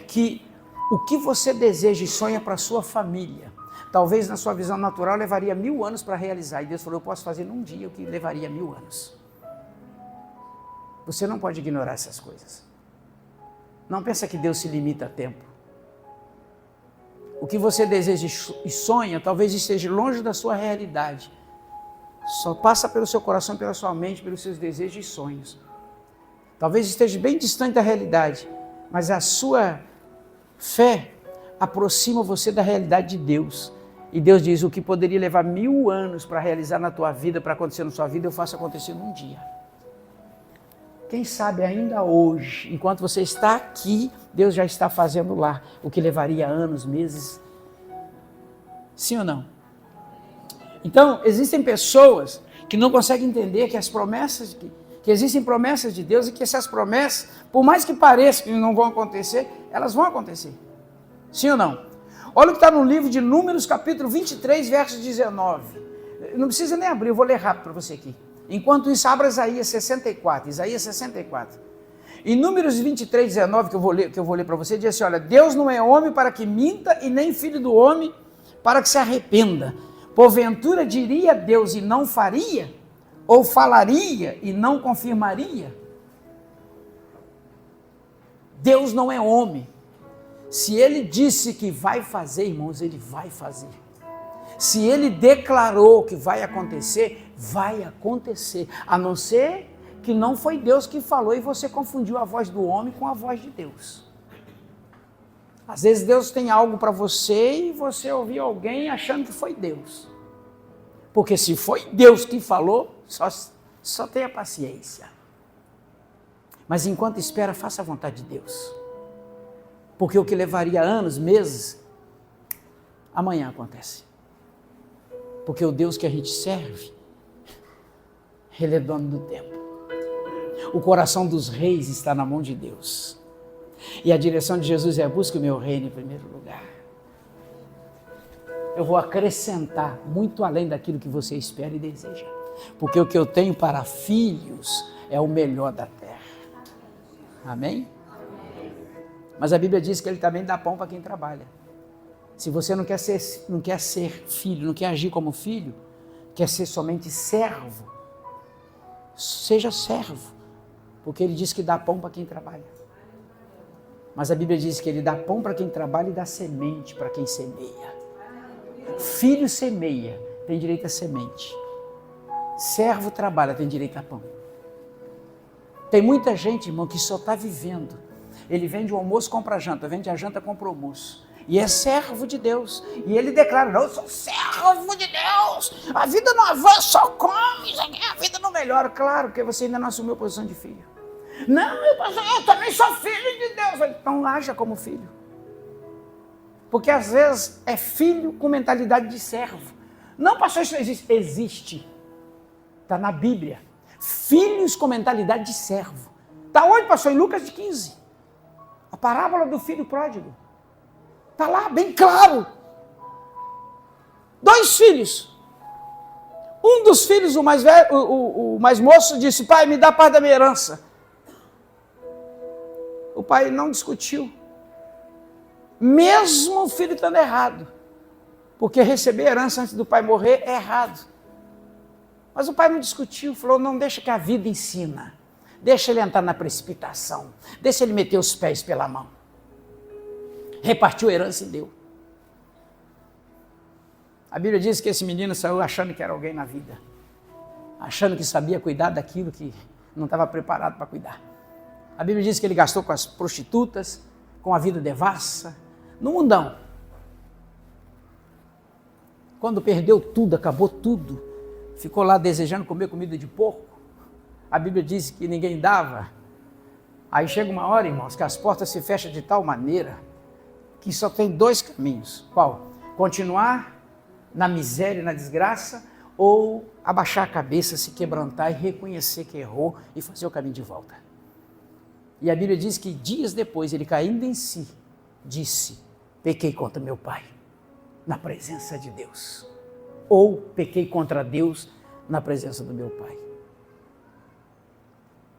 S2: Que o que você deseja e sonha para a sua família, talvez na sua visão natural levaria 1000 anos para realizar. E Deus falou, eu posso fazer num dia o que levaria 1000 anos. Você não pode ignorar essas coisas. Não pensa que Deus se limita a tempo. O que você deseja e sonha talvez esteja longe da sua realidade. Só passa pelo seu coração, pela sua mente, pelos seus desejos e sonhos. Talvez esteja bem distante da realidade, mas a sua fé aproxima você da realidade de Deus. E Deus diz, o que poderia levar 1000 anos para realizar na tua vida, para acontecer na sua vida, eu faço acontecer num dia. Quem sabe ainda hoje, enquanto você está aqui, Deus já está fazendo lá o que levaria anos, meses. Sim ou não? Então, existem pessoas que não conseguem entender que as promessas, que existem promessas de Deus e que essas promessas, por mais que pareçam que não vão acontecer, elas vão acontecer. Sim ou não? Olha o que está no livro de Números, capítulo 23, verso 19. Não precisa nem abrir, eu vou ler rápido para você aqui. Enquanto isso, abra Isaías 64. Isaías 64. Em Números 23, 19, que eu vou ler para você, diz assim, olha, Deus não é homem para que minta e nem filho do homem para que se arrependa. Porventura diria Deus e não faria? Ou falaria e não confirmaria? Deus não é homem. Se ele disse que vai fazer, irmãos, ele vai fazer. Se ele declarou que vai acontecer, vai acontecer. A não ser que não foi Deus que falou e você confundiu a voz do homem com a voz de Deus. Às vezes Deus tem algo para você e você ouviu alguém achando que foi Deus. Porque se foi Deus que falou, só tenha paciência. Mas enquanto espera, faça a vontade de Deus. Porque o que levaria anos, meses, amanhã acontece. Porque o Deus que a gente serve, Ele é dono do tempo. O coração dos reis está na mão de Deus. E a direção de Jesus é: busque o meu reino em primeiro lugar. Eu vou acrescentar muito além daquilo que você espera e deseja. Porque o que eu tenho para filhos é o melhor da terra. Amém? Mas a Bíblia diz que Ele também dá pão para quem trabalha. Se você não quer ser filho, não quer agir como filho, quer ser somente servo, seja servo, porque Ele diz que dá pão para quem trabalha. Mas a Bíblia diz que Ele dá pão para quem trabalha e dá semente para quem semeia. Filho semeia, tem direito a semente. Servo trabalha, tem direito a pão. Tem muita gente, irmão, que só está vivendo. Ele vende o almoço, compra a janta, vende a janta, compra o almoço. E é servo de Deus. E ele declara, não, eu sou servo de Deus. A vida não avança, só come, a vida não melhora. Claro, porque você ainda não assumiu a posição de filho. Não, eu também sou filho de Deus. Então haja como filho. Porque às vezes é filho com mentalidade de servo. Não, pastor, isso não existe. Existe. Está na Bíblia. Filhos com mentalidade de servo. Está onde, pastor? Em Lucas 15. A parábola do filho pródigo. Está lá, bem claro. 2 filhos. Um dos filhos, o mais velho, o mais moço, disse: pai, me dá parte da minha herança. O pai não discutiu. Mesmo o filho estando errado. Porque receber herança antes do pai morrer é errado. Mas o pai não discutiu, falou: não, deixa que a vida ensina. Deixa ele entrar na precipitação. Deixa ele meter os pés pela mão. Repartiu a herança e deu. A Bíblia diz que esse menino saiu achando que era alguém na vida. Achando que sabia cuidar daquilo que não estava preparado para cuidar. A Bíblia diz que ele gastou com as prostitutas, com a vida devassa, no mundão. Quando perdeu tudo, acabou tudo, ficou lá desejando comer comida de porco. A Bíblia diz que ninguém dava. Aí chega uma hora, irmãos, que as portas se fecham de tal maneira que só tem 2 caminhos. Qual? Continuar na miséria e na desgraça, ou abaixar a cabeça, se quebrantar e reconhecer que errou e fazer o caminho de volta. E a Bíblia diz que dias depois, ele caindo em si, disse: pequei contra meu pai, na presença de Deus. Ou pequei contra Deus, na presença do meu pai.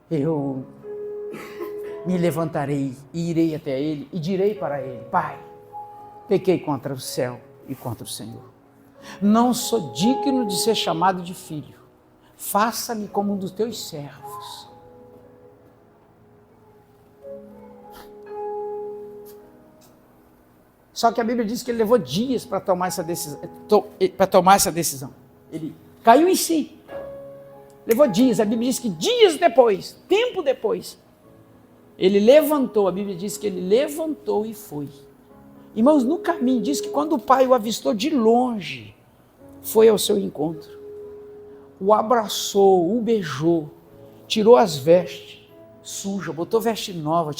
S2: Eu me levantarei e irei até ele e direi para ele: pai, pequei contra o céu e contra o Senhor. Não sou digno de ser chamado de filho. Faça-me como um dos teus servos. Só que a Bíblia diz que ele levou dias para tomar essa decisão. Ele caiu em si. Levou dias. A Bíblia diz que dias depois, tempo depois, ele levantou. A Bíblia diz que ele levantou e foi. Irmãos, no caminho diz que quando o pai o avistou de longe, foi ao seu encontro, o abraçou, o beijou, tirou as vestes sujas, botou veste nova,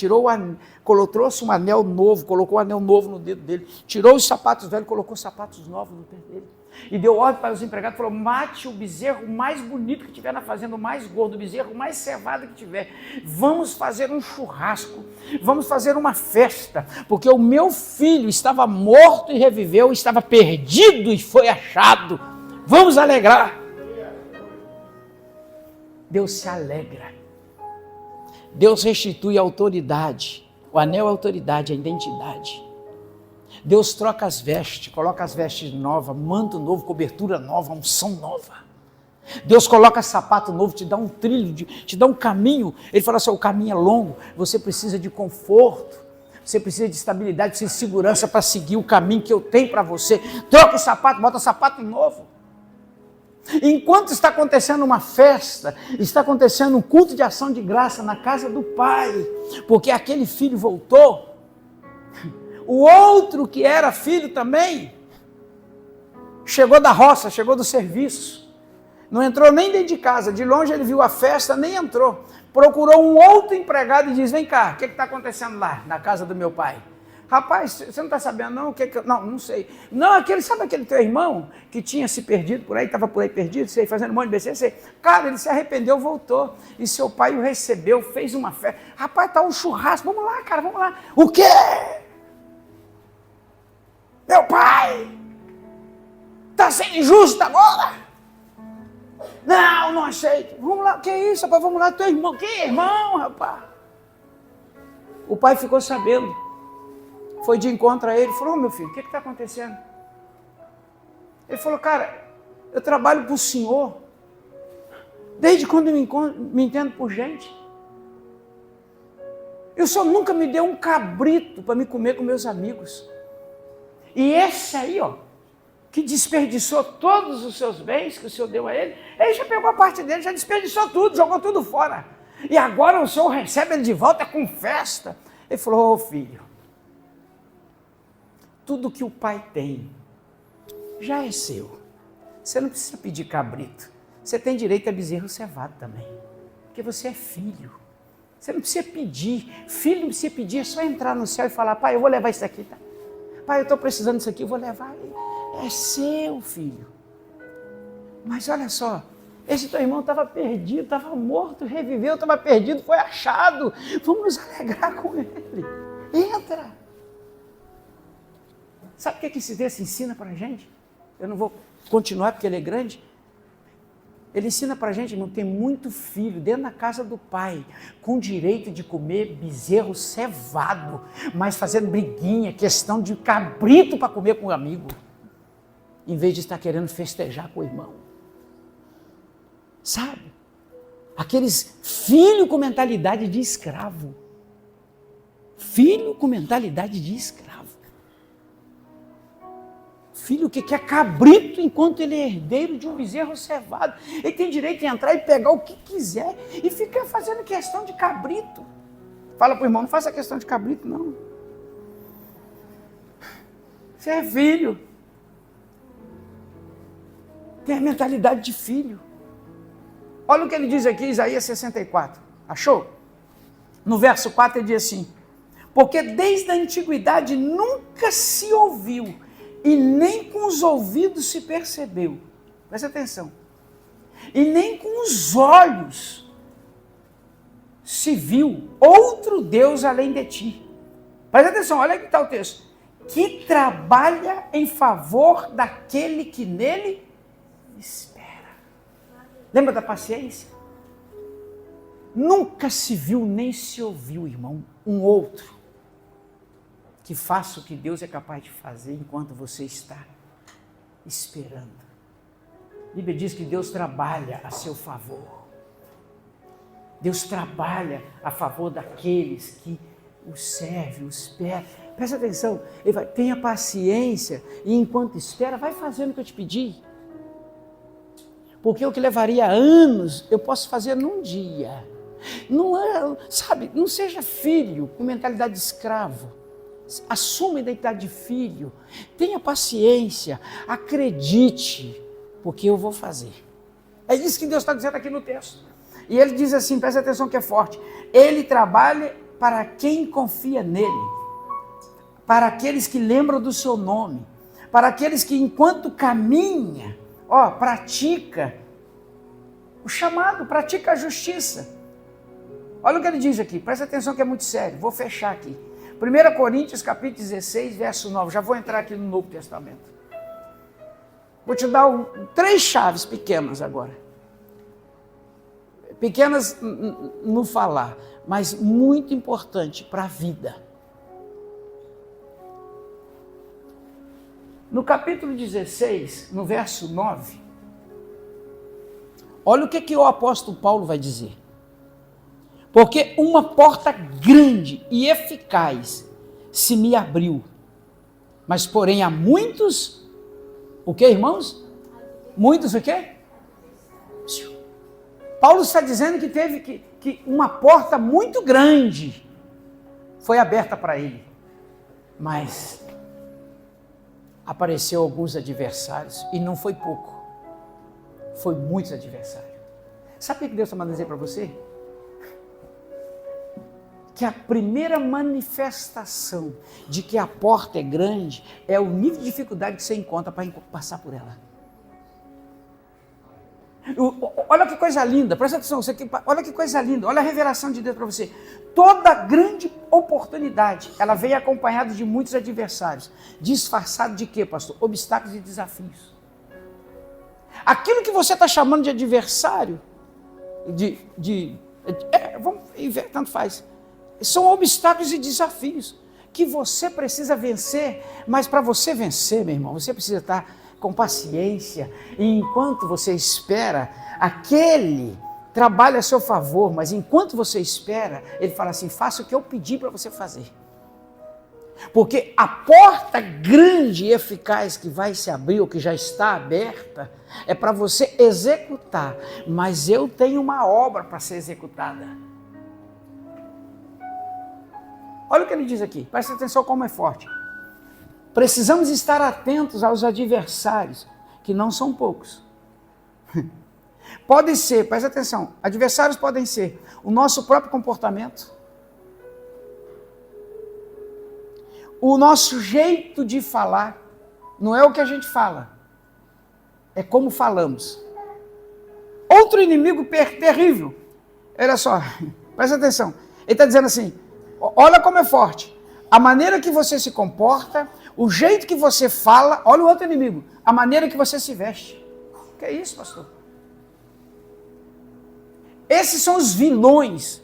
S2: trouxe um anel novo, colocou um anel novo no dedo dele, tirou os sapatos velhos, colocou sapatos novos no pé dele, e deu ordem para os empregados, falou: mate o bezerro mais bonito que tiver na fazenda, o mais gordo, o bezerro mais cevado que tiver, vamos fazer um churrasco, vamos fazer uma festa, porque o meu filho estava morto e reviveu, estava perdido e foi achado, vamos alegrar. Deus se alegra, Deus restitui a autoridade, o anel é a autoridade, a identidade. Deus troca as vestes, coloca as vestes novas, manto novo, cobertura nova, unção nova. Deus coloca sapato novo, te dá um trilho, te dá um caminho. Ele fala assim: o caminho é longo, você precisa de conforto, você precisa de estabilidade, precisa de segurança para seguir o caminho que eu tenho para você. Troca o sapato, bota sapato novo. Enquanto está acontecendo uma festa, está acontecendo um culto de ação de graça na casa do pai, porque aquele filho voltou. O outro que era filho também, chegou da roça, chegou do serviço, não entrou nem dentro de casa, de longe ele viu a festa, nem entrou, procurou um outro empregado e diz: vem cá, o que está acontecendo lá, na casa do meu pai? Rapaz, você não está sabendo não? Não sei. Não, sabe aquele teu irmão que tinha se perdido por aí, estava por aí perdido, sei, fazendo um monte de BC, sei. Cara, ele se arrependeu, voltou, e seu pai o recebeu, fez uma festa. Rapaz, está um churrasco, vamos lá, cara, vamos lá. O quê? Meu pai está sendo injusto agora? Não aceito. Vamos lá, que isso, rapaz, vamos lá, teu irmão. Que irmão, rapaz? O pai ficou sabendo, foi de encontro a ele, falou: meu filho, o que está acontecendo? Ele falou: cara, eu trabalho para o senhor, desde quando eu me entendo por gente. E o senhor nunca me deu um cabrito para me comer com meus amigos. E esse aí, ó, que desperdiçou todos os seus bens que o senhor deu a ele, ele já pegou a parte dele, já desperdiçou tudo, jogou tudo fora. E agora o senhor recebe ele de volta com festa. Ele falou: ô filho, tudo que o pai tem já é seu. Você não precisa pedir cabrito. Você tem direito a bezerro cevado também. Porque você é filho. Você não precisa pedir. Filho não precisa pedir, é só entrar no céu e falar: pai, eu vou levar isso aqui, tá? Pai, eu estou precisando disso aqui, eu vou levar. É seu, filho. Mas olha só, esse teu irmão estava perdido, estava morto, reviveu, estava perdido, foi achado. Vamos nos alegrar com ele. Entra. Sabe o que esse texto ensina para a gente? Eu não vou continuar porque ele é grande. Ele ensina para a gente, irmão, tem muito filho dentro da casa do pai, com direito de comer bezerro cevado, mas fazendo briguinha, questão de cabrito para comer com o amigo, em vez de estar querendo festejar com o irmão. Sabe? Aqueles filhos com mentalidade de escravo. Filho com mentalidade de escravo. Filho que quer cabrito enquanto ele é herdeiro de um bezerro cevado. Ele tem direito de entrar e pegar o que quiser e ficar fazendo questão de cabrito. Fala para o irmão, não faça questão de cabrito, não. Você é filho. Tem a mentalidade de filho. Olha o que ele diz aqui, Isaías 64. Achou? No verso 4 ele diz assim: porque desde a antiguidade nunca se ouviu, e nem com os ouvidos se percebeu. Presta atenção. E nem com os olhos se viu outro Deus além de ti. Presta atenção, olha aqui está o texto. Que trabalha em favor daquele que nele espera. Lembra da paciência? Nunca se viu nem se ouviu, irmão, um outro que faça o que Deus é capaz de fazer enquanto você está esperando. A Bíblia diz que Deus trabalha a seu favor. Deus trabalha a favor daqueles que o servem, o esperam. Presta atenção, ele vai, tenha paciência e enquanto espera, vai fazendo o que eu te pedi. Porque o que levaria anos, eu posso fazer num dia. Não é, sabe, não seja filho com mentalidade de escravo. Assuma a identidade de filho, tenha paciência, acredite, porque eu vou fazer. É isso que Deus está dizendo aqui no texto. E ele diz assim, presta atenção que é forte, ele trabalha para quem confia nele, para aqueles que lembram do seu nome, para aqueles que enquanto caminha, pratica o chamado, pratica a justiça. Olha o que ele diz aqui, presta atenção que é muito sério, vou fechar aqui. 1 Coríntios capítulo 16, verso 9, já vou entrar aqui no Novo Testamento. Vou te dar 3 chaves pequenas agora. Pequenas no falar, mas muito importante para a vida. No capítulo 16, no verso 9, olha o que o apóstolo Paulo vai dizer. Porque uma porta grande e eficaz se me abriu. Mas porém há muitos, o que, irmãos? Muitos o quê? Paulo está dizendo que teve que uma porta muito grande foi aberta para ele. Mas apareceu alguns adversários e não foi pouco. Foi muitos adversários. Sabe o que Deus está mandando dizer para você? Que a primeira manifestação de que a porta é grande é o nível de dificuldade que você encontra para passar por ela. Olha que coisa linda, presta atenção, olha que coisa linda, olha a revelação de Deus para você. Toda grande oportunidade, ela veio acompanhada de muitos adversários. Disfarçado de quê, pastor? Obstáculos e desafios. Aquilo que você está chamando de adversário, vamos ver, tanto faz. São obstáculos e desafios que você precisa vencer, mas para você vencer, meu irmão, você precisa estar com paciência, e enquanto você espera, aquele trabalha a seu favor, mas enquanto você espera, ele fala assim, faça o que eu pedi para você fazer. Porque a porta grande e eficaz que vai se abrir, ou que já está aberta, é para você executar, mas eu tenho uma obra para ser executada. Olha o que ele diz aqui, presta atenção como é forte. Precisamos estar atentos aos adversários, que não são poucos. Podem ser, presta atenção, adversários podem ser o nosso próprio comportamento, o nosso jeito de falar, não é o que a gente fala, é como falamos. Outro inimigo terrível, olha só, presta atenção, ele está dizendo assim, olha como é forte, a maneira que você se comporta, o jeito que você fala, olha o outro inimigo, a maneira que você se veste. O que é isso, pastor? Esses são os vilões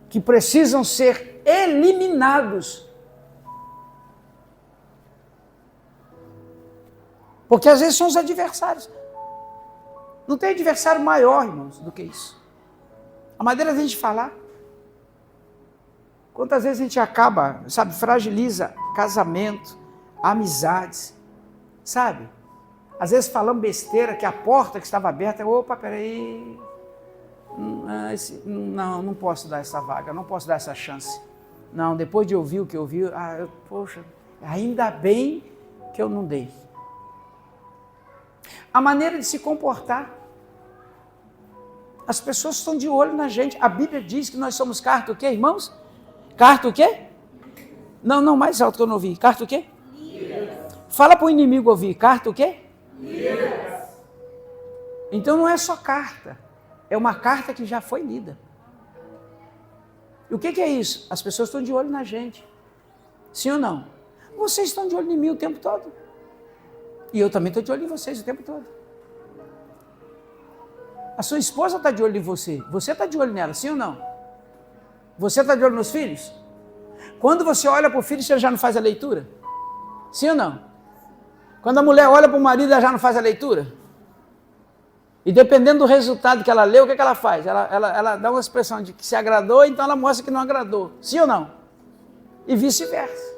S2: que precisam ser eliminados. Porque às vezes são os adversários. Não tem adversário maior, irmãos, do que isso. A maneira de a gente falar. Quantas vezes a gente acaba, sabe, fragiliza casamento, amizades, sabe? Às vezes falando besteira, que a porta que estava aberta, opa, peraí, não posso dar essa vaga, não posso dar essa chance. Não, depois de ouvir o que eu ouvi, poxa, ainda bem que eu não dei. A maneira de se comportar. As pessoas estão de olho na gente. A Bíblia diz que nós somos carta o quê, irmãos? Carta o quê? Não, mais alto que eu não ouvi. Carta o quê? Fala para o inimigo ouvir. Carta o quê? Então não é só carta. É uma carta que já foi lida. E o que é isso? As pessoas estão de olho na gente. Sim ou não? Vocês estão de olho em mim o tempo todo. E eu também estou de olho em vocês o tempo todo. A sua esposa está de olho em você. Você está de olho nela, sim ou não? Você está de olho nos filhos? Quando você olha para o filho, você já não faz a leitura? Sim ou não? Quando a mulher olha para o marido, ela já não faz a leitura? E dependendo do resultado que ela lê, o que ela faz? Ela dá uma expressão de que se agradou, então ela mostra que não agradou. Sim ou não? E vice-versa.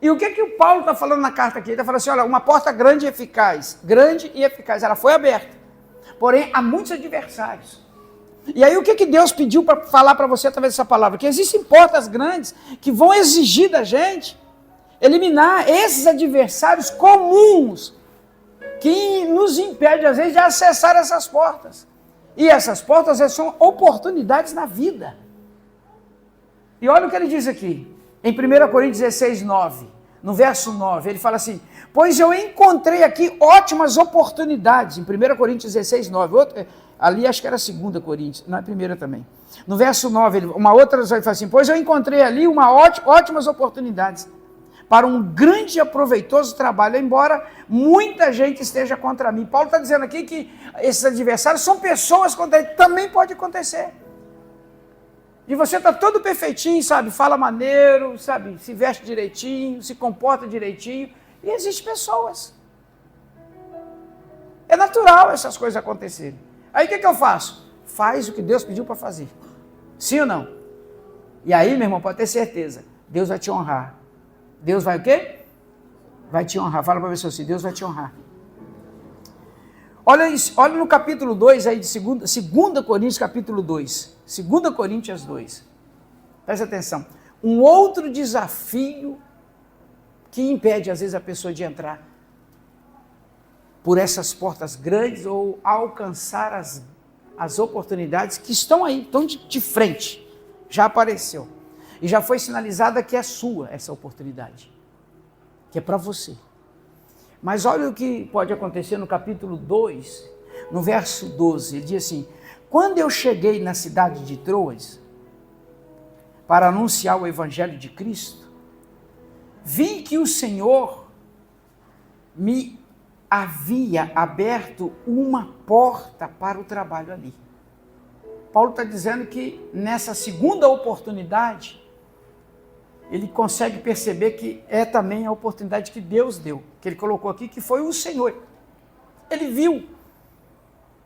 S2: E o que o Paulo está falando na carta aqui? Ele está falando assim, olha, uma porta grande e eficaz. Grande e eficaz. Ela foi aberta. Porém, há muitos adversários. E aí o que Deus pediu para falar para você através dessa palavra? Que existem portas grandes que vão exigir da gente eliminar esses adversários comuns que nos impedem, às vezes, de acessar essas portas. E essas portas são oportunidades na vida. E olha o que ele diz aqui, em 1 Coríntios 16, 9, no verso 9, ele fala assim, pois eu encontrei aqui ótimas oportunidades, em 1 Coríntios 16, 9, ali acho que era 2 Coríntios, não é 1 também. No verso 9, uma outra vai falar assim, pois eu encontrei ali ótimas oportunidades para um grande e aproveitoso trabalho, embora muita gente esteja contra mim. Paulo está dizendo aqui que esses adversários são pessoas contra ele, também pode acontecer. E você está todo perfeitinho, sabe, fala maneiro, sabe, se veste direitinho, se comporta direitinho, e existem pessoas. É natural essas coisas acontecerem. Aí o que eu faço? Faz o que Deus pediu para fazer. Sim ou não? E aí, meu irmão, pode ter certeza, Deus vai te honrar. Deus vai o quê? Vai te honrar. Fala para a pessoa assim, Deus vai te honrar. Olha isso, olha no capítulo 2 aí de 2 Coríntios, capítulo 2. 2 Coríntios 2. Presta atenção. Um outro desafio que impede, às vezes, a pessoa de entrar por essas portas grandes ou alcançar as oportunidades que estão aí, estão de frente. Já apareceu. E já foi sinalizada que é sua essa oportunidade. Que é para você. Mas olha o que pode acontecer no capítulo 2, no verso 12. Ele diz assim, quando eu cheguei na cidade de Troas, para anunciar o evangelho de Cristo, vi que o Senhor me havia aberto uma porta para o trabalho ali. Paulo está dizendo que nessa segunda oportunidade, ele consegue perceber que é também a oportunidade que Deus deu, que ele colocou aqui, que foi o Senhor. Ele viu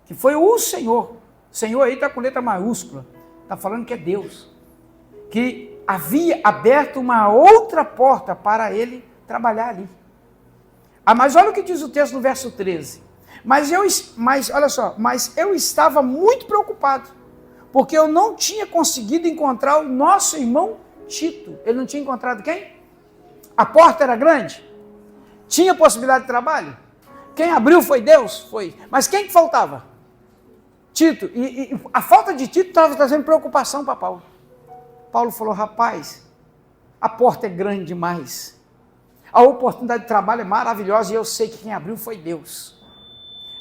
S2: que foi o Senhor. Senhor aí está com letra maiúscula, está falando que é Deus, que havia aberto uma outra porta para ele trabalhar ali. Mas olha o que diz o texto no verso 13. Mas olha só, mas eu estava muito preocupado, porque eu não tinha conseguido encontrar o nosso irmão Tito. Ele não tinha encontrado quem? A porta era grande? Tinha possibilidade de trabalho? Quem abriu foi Deus? Foi. Mas quem que faltava? Tito. E a falta de Tito estava trazendo preocupação para Paulo. Paulo falou, rapaz, a porta é grande demais. A oportunidade de trabalho é maravilhosa e eu sei que quem abriu foi Deus.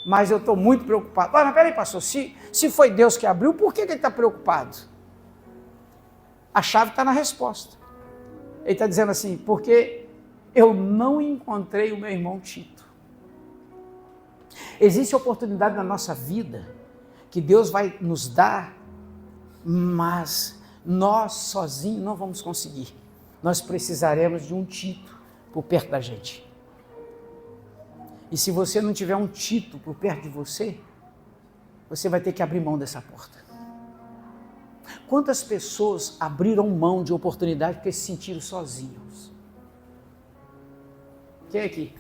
S2: Mas eu estou muito preocupado. Mas peraí, pastor, se foi Deus que abriu, por que ele está preocupado? A chave está na resposta. Ele está dizendo assim, porque eu não encontrei o meu irmão Tito. Existe oportunidade na nossa vida que Deus vai nos dar, mas nós sozinhos não vamos conseguir. Nós precisaremos de um Tito por perto da gente. E se você não tiver um Tito por perto de você, você vai ter que abrir mão dessa porta. Quantas pessoas abriram mão de oportunidade porque se sentiram sozinhos? Quem aqui?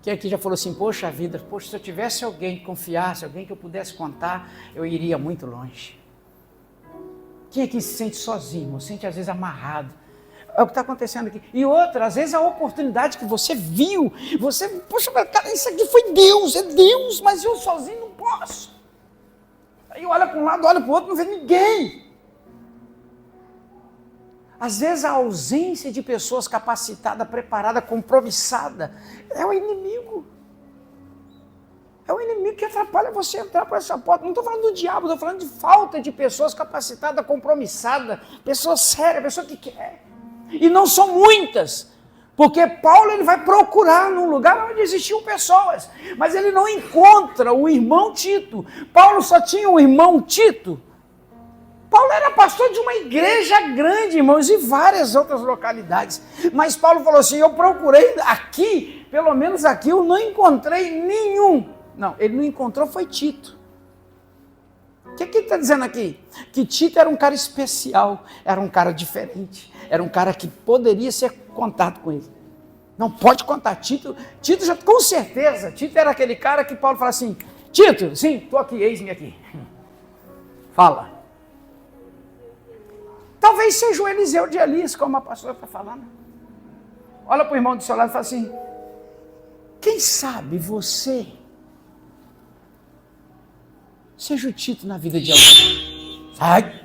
S2: Quem aqui já falou assim, poxa vida, se eu tivesse alguém que confiasse, alguém que eu pudesse contar, eu iria muito longe. Quem aqui se sente sozinho, se sente às vezes amarrado? É o que está acontecendo aqui. E outra, às vezes a oportunidade que você viu, você, poxa, cara, isso aqui foi Deus, é Deus, mas eu sozinho não posso. Aí olha para um lado, olha para o outro, não vê ninguém. Às vezes a ausência de pessoas capacitadas, preparadas, compromissadas, é o inimigo. É o inimigo que atrapalha você entrar por essa porta. Não estou falando do diabo, estou falando de falta de pessoas capacitadas, compromissadas, pessoas sérias, pessoas que querem. E não são muitas, porque Paulo ele vai procurar num lugar onde existiam pessoas, mas ele não encontra o irmão Tito. Paulo só tinha um irmão Tito. Paulo era pastor de uma igreja grande, irmãos, e várias outras localidades. Mas Paulo falou assim, eu procurei aqui, pelo menos aqui eu não encontrei nenhum. Não, ele não encontrou, foi Tito. O que ele está dizendo aqui? Que Tito era um cara especial, era um cara diferente, era um cara que poderia ser contado com ele. Não pode contar, Tito já, com certeza, Tito era aquele cara que Paulo fala assim, Tito, sim, estou aqui, eis-me aqui. Fala. Talvez seja o Eliseu de Elias, como a pastora está falando. Olha para o irmão do seu lado e fala assim, quem sabe você seja o Tito na vida de alguém. Sai!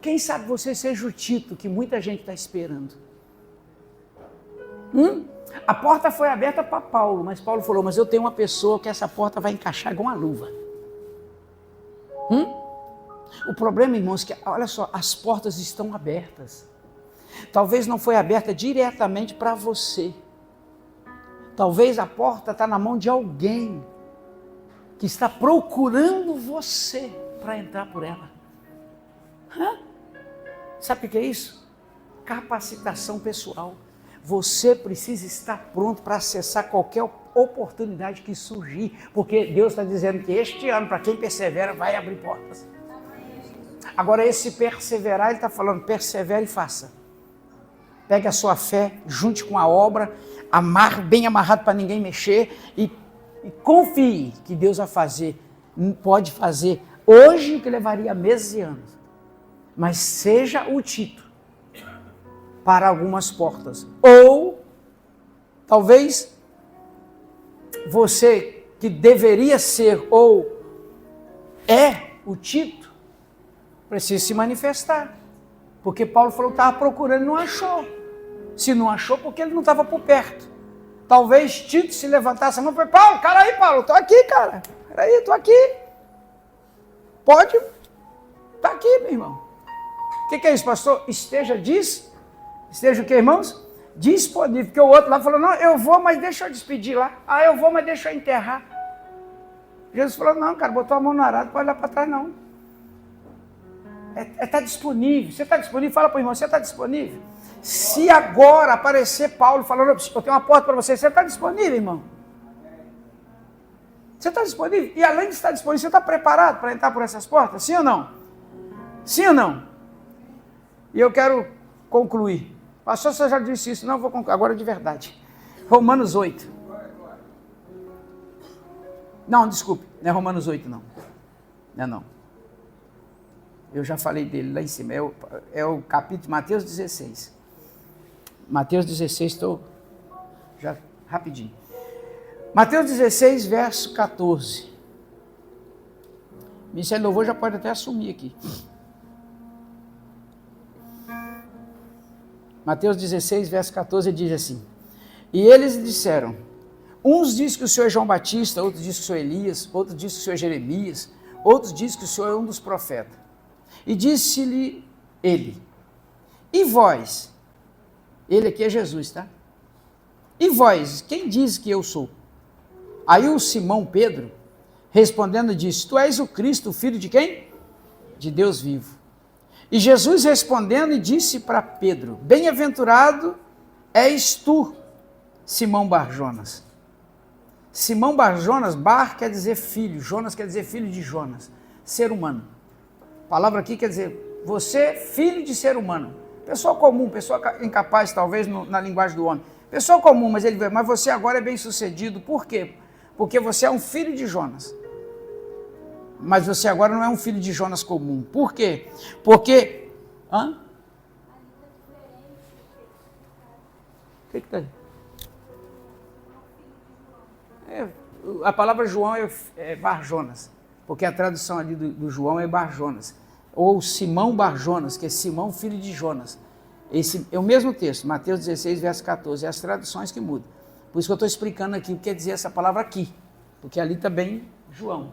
S2: Quem sabe você seja o Tito que muita gente está esperando. A porta foi aberta para Paulo, mas Paulo falou, mas eu tenho uma pessoa que essa porta vai encaixar igual uma luva. O problema, irmãos, é que, olha só, as portas estão abertas. Talvez não foi aberta diretamente para você. Talvez a porta está na mão de alguém que está procurando você para entrar por ela. Sabe o que é isso? Capacitação pessoal. Você precisa estar pronto para acessar qualquer oportunidade que surgir, porque Deus está dizendo que este ano, para quem persevera, vai abrir portas. Agora, esse perseverar, ele está falando, persevere e faça. Pegue a sua fé, junte com a obra, amarre, bem amarrado para ninguém mexer e confie que Deus vai fazer, pode fazer hoje o que levaria meses e anos. Mas seja o Tito para algumas portas. Ou, talvez, você que deveria ser ou é o Tito, precisa se manifestar. Porque Paulo falou que estava procurando e não achou. Se não achou, porque ele não estava por perto. Talvez Tito se levantasse a mão e falou, Paulo, cara aí, Paulo, estou aqui, cara. Peraí, estou aqui. Pode, está aqui, meu irmão. O que é isso, pastor? Esteja o que, irmãos? Disponível. Porque o outro lá falou, não, eu vou, mas deixa eu despedir lá. Ah, eu vou, mas deixa eu enterrar. Jesus falou, não, cara, botou a mão no arado, não pode olhar para trás, não. Está disponível. Você está disponível? Fala para o irmão, você está disponível? Se agora aparecer Paulo falando, eu tenho uma porta para você, você está disponível, irmão? Você está disponível? E além de estar disponível, você está preparado para entrar por essas portas? Sim ou não? Sim ou não? E eu quero concluir. Pastor, você já disse isso? Não, vou concluir. Agora de verdade. Romanos 8. Não, desculpe. Não é Romanos 8, não. Não. Eu já falei dele lá em cima. É o capítulo Mateus 16. Mateus 16, estou já rapidinho. Mateus 16, verso 14. Ministério de Louvor já pode até assumir aqui. Mateus 16, verso 14, diz assim, e eles disseram, uns dizem que o Senhor é João Batista, outros dizem que o Senhor é Elias, outros dizem que o Senhor é Jeremias, outros dizem que o Senhor é um dos profetas. E disse-lhe ele, E vós? Ele aqui é Jesus, tá? E vós, quem diz que eu sou? Aí o Simão Pedro, respondendo, disse: Tu és o Cristo, o filho de quem? De Deus vivo. E Jesus respondendo disse para Pedro: Bem-aventurado és tu, Simão Barjonas. Simão Barjonas, Bar quer dizer filho, Jonas quer dizer filho de Jonas, ser humano. A palavra aqui quer dizer, você filho de ser humano. Pessoa comum, pessoa incapaz talvez na linguagem do homem. Pessoa comum, mas ele vê, mas você agora é bem sucedido. Por quê? Porque você é um filho de Jonas. Mas você agora não é um filho de Jonas comum. Por quê? Porque... Hã? O que está aí? A palavra João é Barjonas, porque a tradução ali do João é Barjonas, ou Simão Barjonas, que é Simão, filho de Jonas. Esse é o mesmo texto, Mateus 16, verso 14, é as traduções que mudam. Por isso que eu estou explicando aqui o que quer dizer essa palavra aqui, porque ali também João.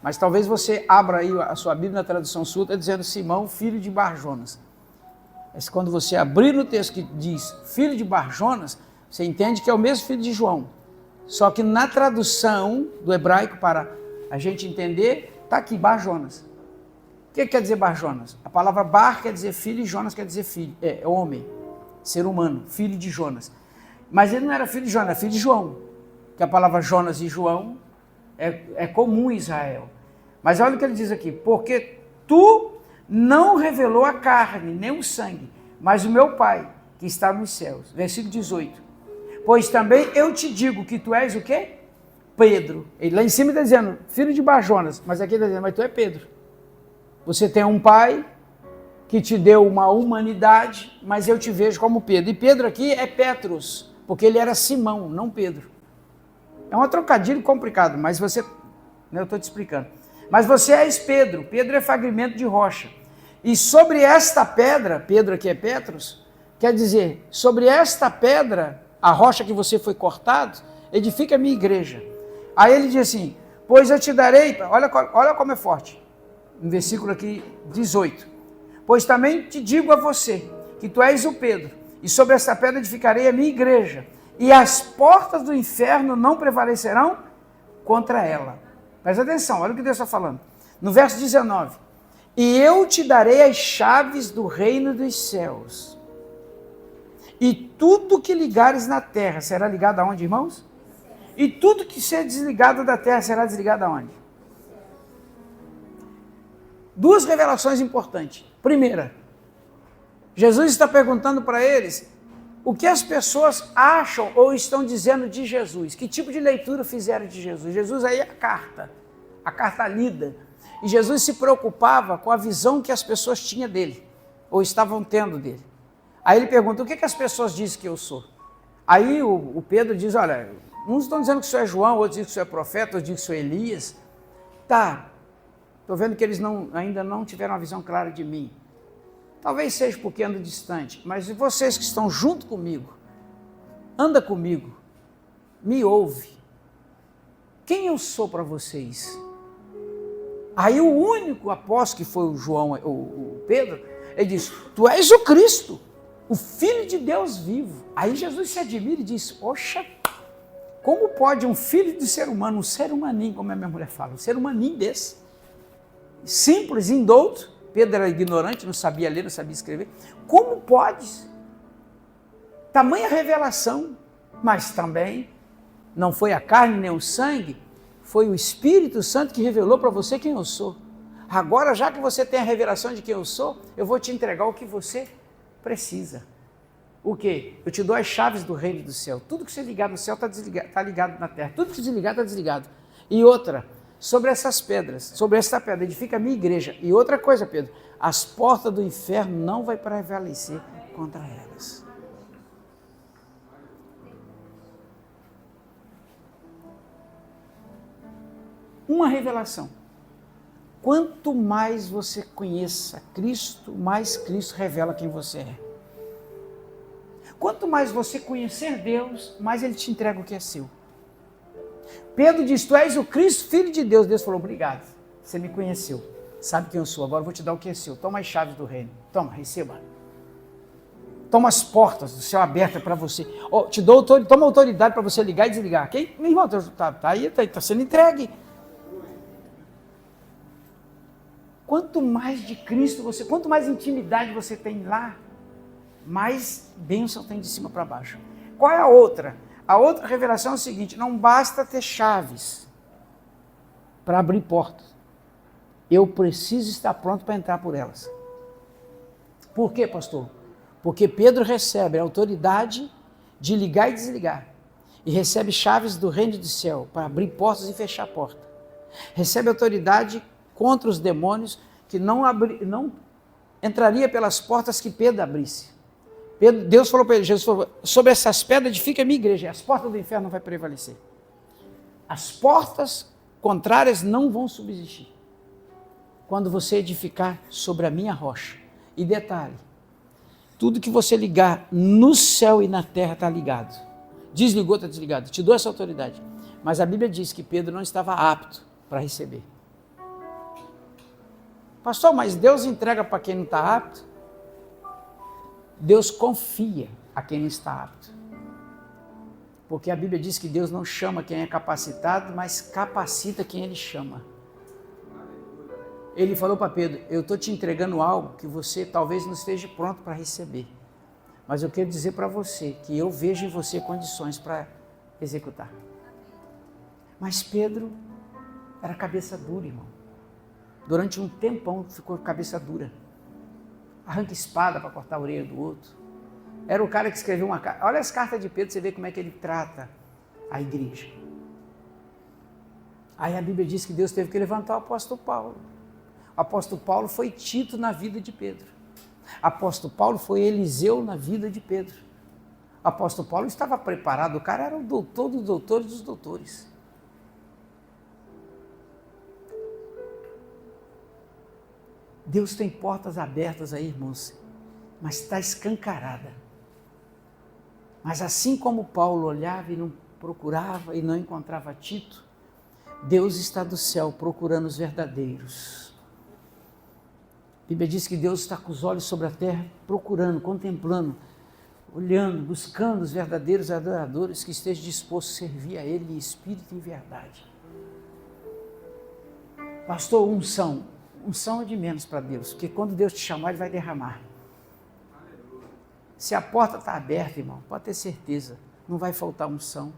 S2: Mas talvez você abra aí a sua Bíblia na tradução sul, está dizendo Simão, filho de Barjonas. Mas quando você abrir no texto que diz filho de Barjonas, você entende que é o mesmo filho de João. Só que na tradução do hebraico, para a gente entender, está aqui, Barjonas. O que quer dizer Barjonas? A palavra Bar quer dizer filho e Jonas quer dizer filho. É homem, ser humano, filho de Jonas. Mas ele não era filho de Jonas, era filho de João. Que a palavra Jonas e João é comum em Israel. Mas olha o que ele diz aqui. Porque tu não revelou a carne, nem o sangue, mas o meu Pai, que está nos céus. Versículo 18. Pois também eu te digo que tu és o quê? Pedro. Ele lá em cima está dizendo, filho de Barjonas, mas aqui ele está dizendo, mas tu é Pedro. Você tem um pai que te deu uma humanidade, mas eu te vejo como Pedro. E Pedro aqui é Petros, porque ele era Simão, não Pedro. É um trocadilho complicado, mas você... Eu estou te explicando. Mas você és Pedro. Pedro é fragmento de rocha. E sobre esta pedra, Pedro aqui é Petros, quer dizer, sobre esta pedra... a rocha que você foi cortado, edifica a minha igreja. Aí ele diz assim, pois eu te darei, olha como é forte, no versículo aqui 18, pois também te digo a você, que tu és o Pedro, e sobre esta pedra edificarei a minha igreja, e as portas do inferno não prevalecerão contra ela. Presta atenção, olha o que Deus está falando. No verso 19, e eu te darei as chaves do reino dos céus. E tudo que ligares na terra será ligado aonde, irmãos? E tudo que ser desligado da terra será desligado aonde? Duas revelações importantes. Primeira, Jesus está perguntando para eles o que as pessoas acham ou estão dizendo de Jesus. Que tipo de leitura fizeram de Jesus? Jesus aí é a carta lida. E Jesus se preocupava com a visão que as pessoas tinham dele, ou estavam tendo dele. Aí ele pergunta, o que as pessoas dizem que eu sou? Aí o Pedro diz, olha, uns estão dizendo que o senhor é João, outros dizem que o senhor é profeta, outros dizem que o senhor é Elias. Tá, estou vendo que eles ainda não tiveram uma visão clara de mim. Talvez seja porque ando distante, mas vocês que estão junto comigo, anda comigo, me ouve. Quem eu sou para vocês? Aí o único apóstolo que foi o João, o Pedro, ele diz, tu és o Cristo, o Filho de Deus vivo. Aí Jesus se admira e diz, poxa, como pode um filho de ser humano, um ser humaninho, como a minha mulher fala, um ser humaninho desse, simples, indouto, Pedro era ignorante, não sabia ler, não sabia escrever, como pode? Tamanha revelação, mas também não foi a carne nem o sangue, foi o Espírito Santo que revelou para você quem eu sou. Agora, já que você tem a revelação de quem eu sou, eu vou te entregar o que você precisa. O quê? Eu te dou as chaves do reino do céu. Tudo que você ligar no céu está ligado na terra. Tudo que desligar está desligado. E outra, sobre essas pedras, sobre esta pedra, edifica a minha igreja. E outra coisa, Pedro, as portas do inferno não vai prevalecer contra elas. Uma revelação. Quanto mais você conheça Cristo, mais Cristo revela quem você é. Quanto mais você conhecer Deus, mais Ele te entrega o que é seu. Pedro diz, tu és o Cristo, Filho de Deus. Deus falou, obrigado, você me conheceu, sabe quem eu sou, agora eu vou te dar o que é seu. Toma as chaves do reino, toma, receba. toma as portas do céu abertas para você. Oh, toma autoridade para você ligar e desligar. Quem? Meu irmão, está aí, está sendo entregue. Quanto mais de Cristo quanto mais intimidade você tem lá, mais bênção tem de cima para baixo. Qual é a outra? A outra revelação é o seguinte: não basta ter chaves para abrir portas. Eu preciso estar pronto para entrar por elas. Por quê, pastor? Porque Pedro recebe a autoridade de ligar e desligar. E recebe chaves do reino do céu para abrir portas e fechar portas. Recebe autoridade contra os demônios que não entraria pelas portas que Pedro abrisse. Deus falou para ele, Jesus falou: sobre essas pedras edifica a minha igreja, e as portas do inferno não vai prevalecer. As portas contrárias não vão subsistir quando você edificar sobre a minha rocha. E detalhe, tudo que você ligar no céu e na terra está ligado. Desligou, está desligado. Te dou essa autoridade. Mas a Bíblia diz que Pedro não estava apto para receber. Pastor, mas Deus entrega para quem não está apto? Deus confia a quem não está apto. Porque a Bíblia diz que Deus não chama quem é capacitado, mas capacita quem Ele chama. Ele falou para Pedro: eu estou te entregando algo que você talvez não esteja pronto para receber. Mas eu quero dizer para você que eu vejo em você condições para executar. Mas Pedro era cabeça dura, irmão. Durante um tempão ficou cabeça dura. Arranca espada para cortar a orelha do outro. Era o cara que escreveu uma carta. Olha as cartas de Pedro, você vê como é que ele trata a igreja. Aí a Bíblia diz que Deus teve que levantar o apóstolo Paulo. O apóstolo Paulo foi Tito na vida de Pedro. O apóstolo Paulo foi Eliseu na vida de Pedro. O apóstolo Paulo estava preparado, o cara era o doutor dos doutores dos doutores. Deus tem portas abertas aí, irmãos, mas está escancarada. Mas assim como Paulo olhava e não procurava e não encontrava Tito, Deus está do céu procurando os verdadeiros. A Bíblia diz que Deus está com os olhos sobre a terra, procurando, contemplando, olhando, buscando os verdadeiros adoradores que estejam dispostos a servir a Ele em espírito e em verdade. Pastor, unção é de menos para Deus, porque quando Deus te chamar, Ele vai derramar. Se a porta está aberta, irmão, pode ter certeza, não vai faltar unção.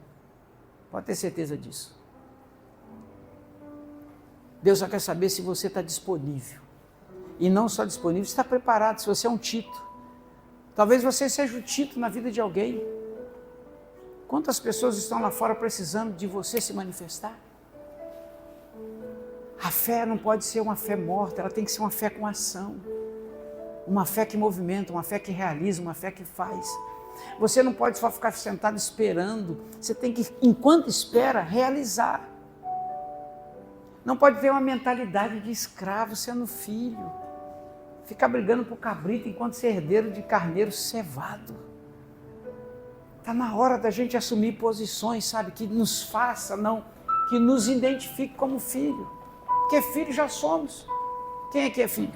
S2: Pode ter certeza disso. Deus só quer saber se você está disponível. E não só disponível, está preparado, se você é um Tito. Talvez você seja o Tito na vida de alguém. Quantas pessoas estão lá fora precisando de você se manifestar? A fé não pode ser uma fé morta, ela tem que ser uma fé com ação. Uma fé que movimenta, uma fé que realiza, uma fé que faz. Você não pode só ficar sentado esperando, você tem que, enquanto espera, realizar. Não pode ter uma mentalidade de escravo sendo filho. Ficar brigando por cabrito enquanto ser herdeiro de carneiro cevado. Está na hora da gente assumir posições, sabe, que nos faça, não, que nos identifique como filho. Porque filho já somos. Quem é que é filho?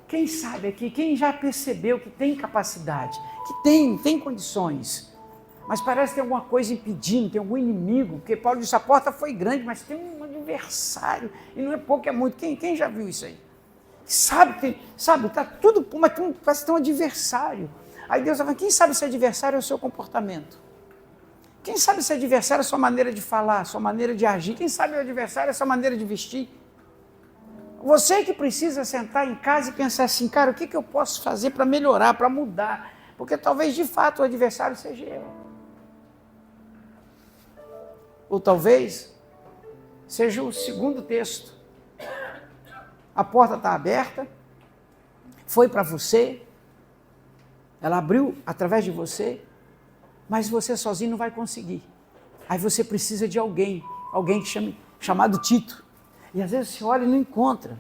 S2: Quem sabe aqui, quem já percebeu que tem capacidade, que tem condições, mas parece que tem alguma coisa impedindo, tem algum inimigo, porque Paulo disse, a porta foi grande, mas tem um adversário, e não é pouco, é muito. Quem já viu isso aí? Sabe, está tudo, mas parece que tem um adversário. Aí Deus fala, quem sabe esse adversário é o seu comportamento? Quem sabe esse adversário é a sua maneira de falar, a sua maneira de agir? Quem sabe o adversário é a sua maneira de vestir? Você que precisa sentar em casa e pensar assim, cara, o que eu posso fazer para melhorar, para mudar? Porque talvez de fato o adversário seja eu. Ou talvez seja o segundo texto. A porta está aberta, foi para você, ela abriu através de você, mas você sozinho não vai conseguir. Aí você precisa de alguém que chamado Tito. E às vezes você olha e não encontra.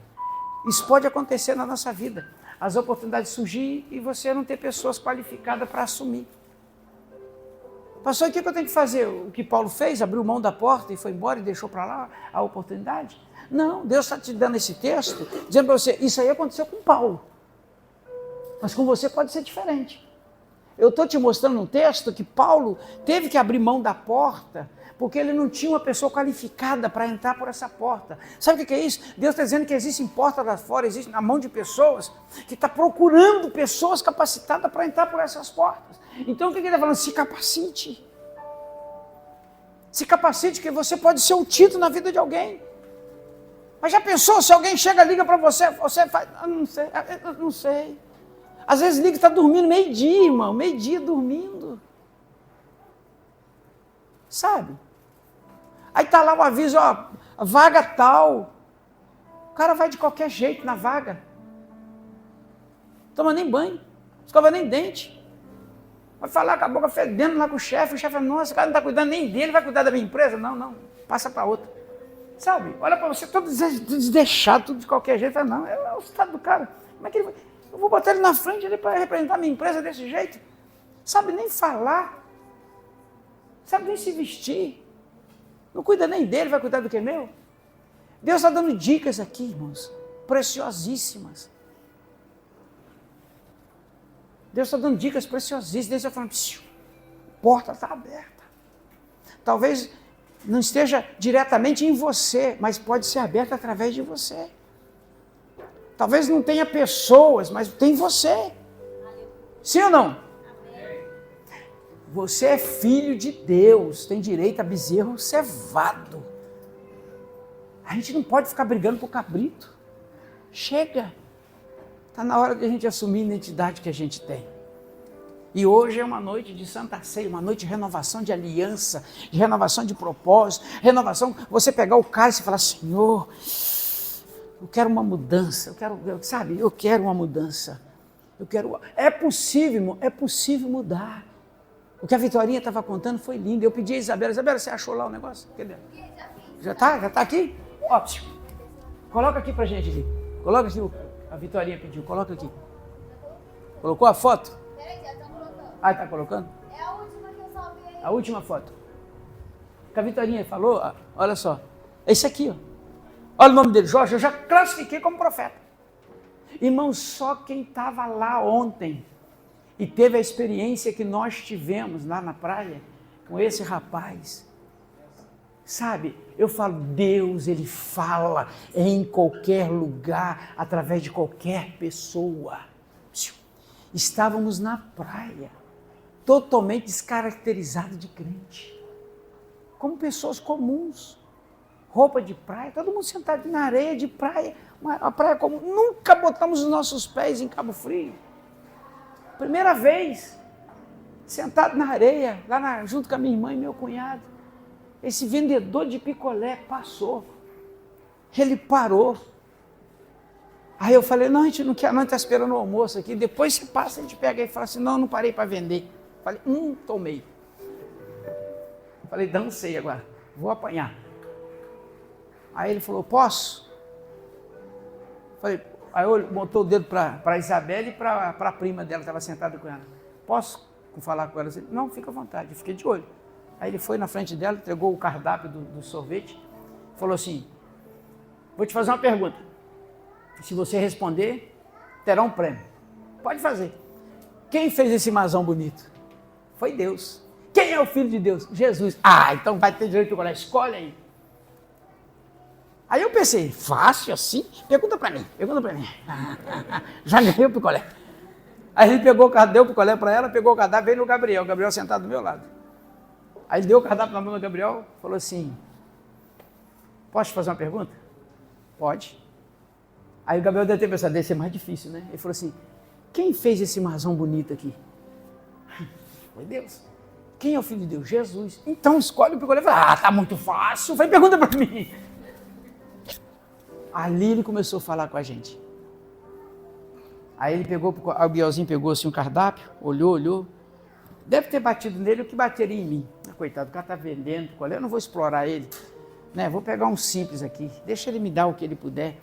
S2: Isso pode acontecer na nossa vida. As oportunidades surgirem e você não ter pessoas qualificadas para assumir. Pastor, o que eu tenho que fazer? O que Paulo fez? Abriu mão da porta e foi embora e deixou para lá a oportunidade? Não, Deus está te dando esse texto, dizendo para você, isso aí aconteceu com Paulo. Mas com você pode ser diferente. Eu estou te mostrando um texto que Paulo teve que abrir mão da porta, porque ele não tinha uma pessoa qualificada para entrar por essa porta. Sabe o que é isso? Deus está dizendo que existem portas lá fora, existe na mão de pessoas, que está procurando pessoas capacitadas para entrar por essas portas. Então o que ele está falando? Se capacite. Se capacite, que você pode ser um título na vida de alguém. Mas já pensou, se alguém chega e liga para você, você faz, eu não sei. Às vezes liga e está dormindo meio-dia, irmão, meio-dia dormindo. Sabe? Aí está lá o aviso, ó, vaga tal. O cara vai de qualquer jeito na vaga. Toma nem banho, não escova nem dente. Vai falar com a boca fedendo lá com o chefe fala, nossa, esse cara não está cuidando nem dele, vai cuidar da minha empresa? Não, passa para outra. Sabe? Olha para você todo desleixado, tudo de qualquer jeito. Fala, não, é o estado do cara. Como é que ele vai? Eu vou botar ele na frente ele para representar a minha empresa desse jeito. Sabe nem falar. Sabe nem se vestir. Não cuida nem dele, vai cuidar do que é meu? Deus está dando dicas aqui, irmãos, preciosíssimas. Deus está dando dicas preciosíssimas. Deus está falando, a porta está aberta. Talvez não esteja diretamente em você, mas pode ser aberta através de você. Talvez não tenha pessoas, mas tem você. Sim ou não? Você é filho de Deus, tem direito a bezerro cevado. A gente não pode ficar brigando por cabrito. Chega. Está na hora de a gente assumir a identidade que a gente tem. E hoje é uma noite de Santa Ceia, uma noite de renovação de aliança, de renovação de propósito, renovação, você pegar o cálice e falar, Senhor, eu quero uma mudança, eu quero uma mudança. É possível mudar. O que a Vitorinha estava contando foi lindo. Eu pedi a Isabela, você achou lá o negócio? Cadê? Já está aqui? Ó, coloca aqui pra gente ali. Coloca aqui, a Vitorinha pediu, coloca aqui. Colocou a foto?
S3: Peraí, já estão colocando.
S2: Ah, está colocando?
S3: É a última que eu salvei aí.
S2: A última foto. Que a Vitorinha falou, olha só. É esse aqui, ó. Olha o nome dele, Jorge, eu já classifiquei como profeta. Irmão, só quem estava lá ontem e teve a experiência que nós tivemos lá na praia com esse rapaz, sabe, eu falo, Deus, Ele fala em qualquer lugar, através de qualquer pessoa. Estávamos na praia, totalmente descaracterizados de crente, como pessoas comuns, roupa de praia, todo mundo sentado na areia de praia, uma praia comum, nunca botamos os nossos pés em Cabo Frio. Primeira vez, sentado na areia, junto com a minha irmã e meu cunhado. Esse vendedor de picolé passou. Ele parou. Aí eu falei, não, a gente não quer, não, está esperando o almoço aqui. Depois você passa, a gente pega e fala assim, não parei para vender. Falei, tomei. Falei, dancei agora, vou apanhar. Aí ele falou, posso? Falei, aí eu botou o dedo para a Isabela e para a prima dela, que estava sentada com ela. Posso falar com ela? Não, fica à vontade, eu fiquei de olho. Aí ele foi na frente dela, entregou o cardápio do sorvete, falou assim, vou te fazer uma pergunta. Se você responder, terá um prêmio. Pode fazer. Quem fez esse masão bonito? Foi Deus. Quem é o Filho de Deus? Jesus. Ah, então vai ter direito a escolhe aí. Aí eu pensei, fácil assim? Pergunta para mim. Já ganhei o picolé. Aí ele deu o picolé para ela, pegou o cardápio, veio no Gabriel. O Gabriel sentado do meu lado. Aí ele deu o cardápio na mão do Gabriel, falou assim, posso te fazer uma pergunta? Pode. Aí o Gabriel deve ter pensado, deve ser mais difícil, né? Ele falou assim, quem fez esse masão bonito aqui? Foi Deus. Quem é o Filho de Deus? Jesus. Então escolhe o picolé. Eu falei, tá muito fácil. Vai, pergunta para mim. Ali ele começou a falar com a gente. Aí ele pegou, o Bielzinho pegou assim um cardápio, olhou. Deve ter batido nele o que bateria em mim. Coitado, o cara está vendendo picolé, eu não vou explorar ele. Né? Vou pegar um simples aqui, deixa ele me dar o que ele puder.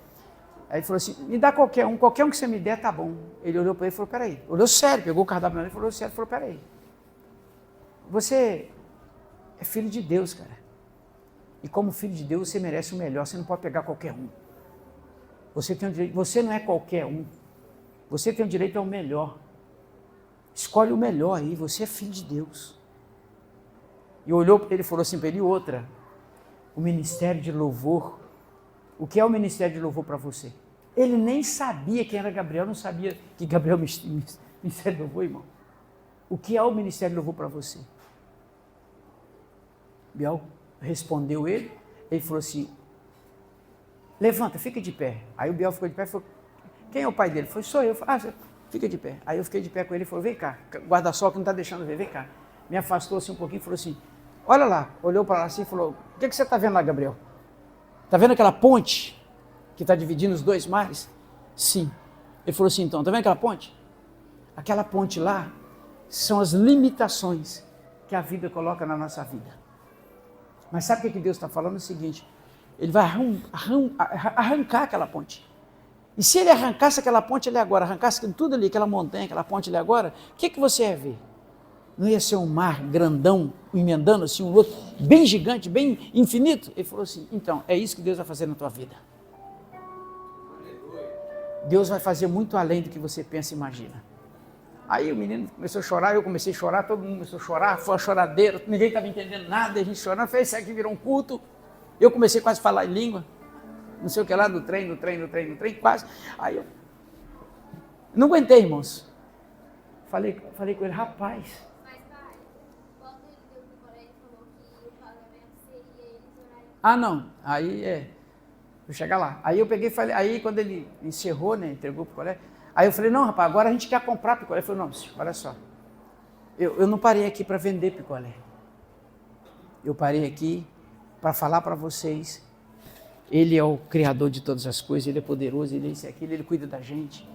S2: Aí ele falou assim, me dá qualquer um que você me der, tá bom. Ele olhou para ele e falou, peraí. Olhou sério, pegou o cardápio na mão e falou sério, falou, peraí. Você é filho de Deus, cara. E como filho de Deus, você merece o melhor, você não pode pegar qualquer um. Você tem o direito, você não é qualquer um. Você tem o direito ao melhor. Escolhe o melhor aí, você é filho de Deus. E olhou para ele e falou assim para ele, outra, o ministério de louvor. O que é o ministério de louvor para você? Ele nem sabia quem era Gabriel, não sabia que Gabriel ministério de louvor, irmão. O que é o ministério de louvor para você? Biel respondeu ele falou assim, levanta, fica de pé. Aí o Biel ficou de pé e falou, quem é o pai dele? Foi, sou eu. Fica de pé. Aí eu fiquei de pé com ele e falou, vem cá, guarda-sol que não está deixando ver, vem cá. Me afastou assim um pouquinho e falou assim, olha lá, olhou para lá assim e falou, o que você está vendo lá, Gabriel? Está vendo aquela ponte que está dividindo os dois mares? Sim. Ele falou assim, então, está vendo aquela ponte? Aquela ponte lá são as limitações que a vida coloca na nossa vida. Mas sabe o que Deus está falando? É o seguinte, ele vai arrancar aquela ponte. E se ele arrancasse aquela ponte ali agora, arrancasse tudo ali, aquela montanha, aquela ponte ali agora, o que você ia ver? Não ia ser um mar grandão, emendando assim um outro, bem gigante, bem infinito? Ele falou assim, então, é isso que Deus vai fazer na tua vida. Deus vai fazer muito além do que você pensa e imagina. Aí o menino começou a chorar, eu comecei a chorar, todo mundo começou a chorar, foi uma choradeira, ninguém estava entendendo nada, a gente chorando, fez isso aqui, virou um culto. Eu comecei quase a falar em língua, não sei o que lá, no trem, quase. Aí eu não aguentei, irmãos. Falei com ele, rapaz.
S3: Mas, pai, quando ele deu pro colégio, ele falou que o pagamento seria eles orarem.
S2: Não, aí vou chegar lá. Aí eu peguei e falei, aí quando ele encerrou, né, entregou pro colégio, aí eu falei, não, rapaz, agora a gente quer comprar picolé. Ele falou, não, olha só, eu não parei aqui para vender picolé. Eu parei aqui para falar para vocês, Ele é o Criador de todas as coisas, Ele é poderoso, Ele é isso e aquilo, Ele cuida da gente.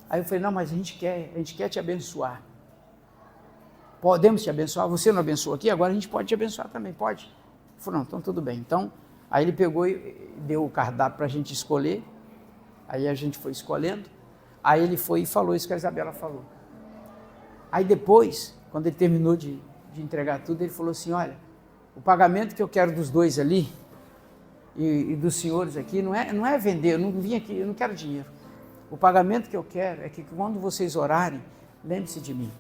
S2: Aí eu falei, não, mas a gente quer te abençoar. Podemos te abençoar? Você não abençoou aqui, agora a gente pode te abençoar também, pode? Ele falou, não, então tudo bem. Então, aí ele pegou e deu o cardápio para a gente escolher, aí a gente foi escolhendo, aí ele foi e falou isso que a Isabela falou. Aí depois, quando ele terminou de entregar tudo, ele falou assim, olha, o pagamento que eu quero dos dois ali e dos senhores aqui não é vender, eu não vim aqui, eu não quero dinheiro. O pagamento que eu quero é que quando vocês orarem, lembre-se de mim.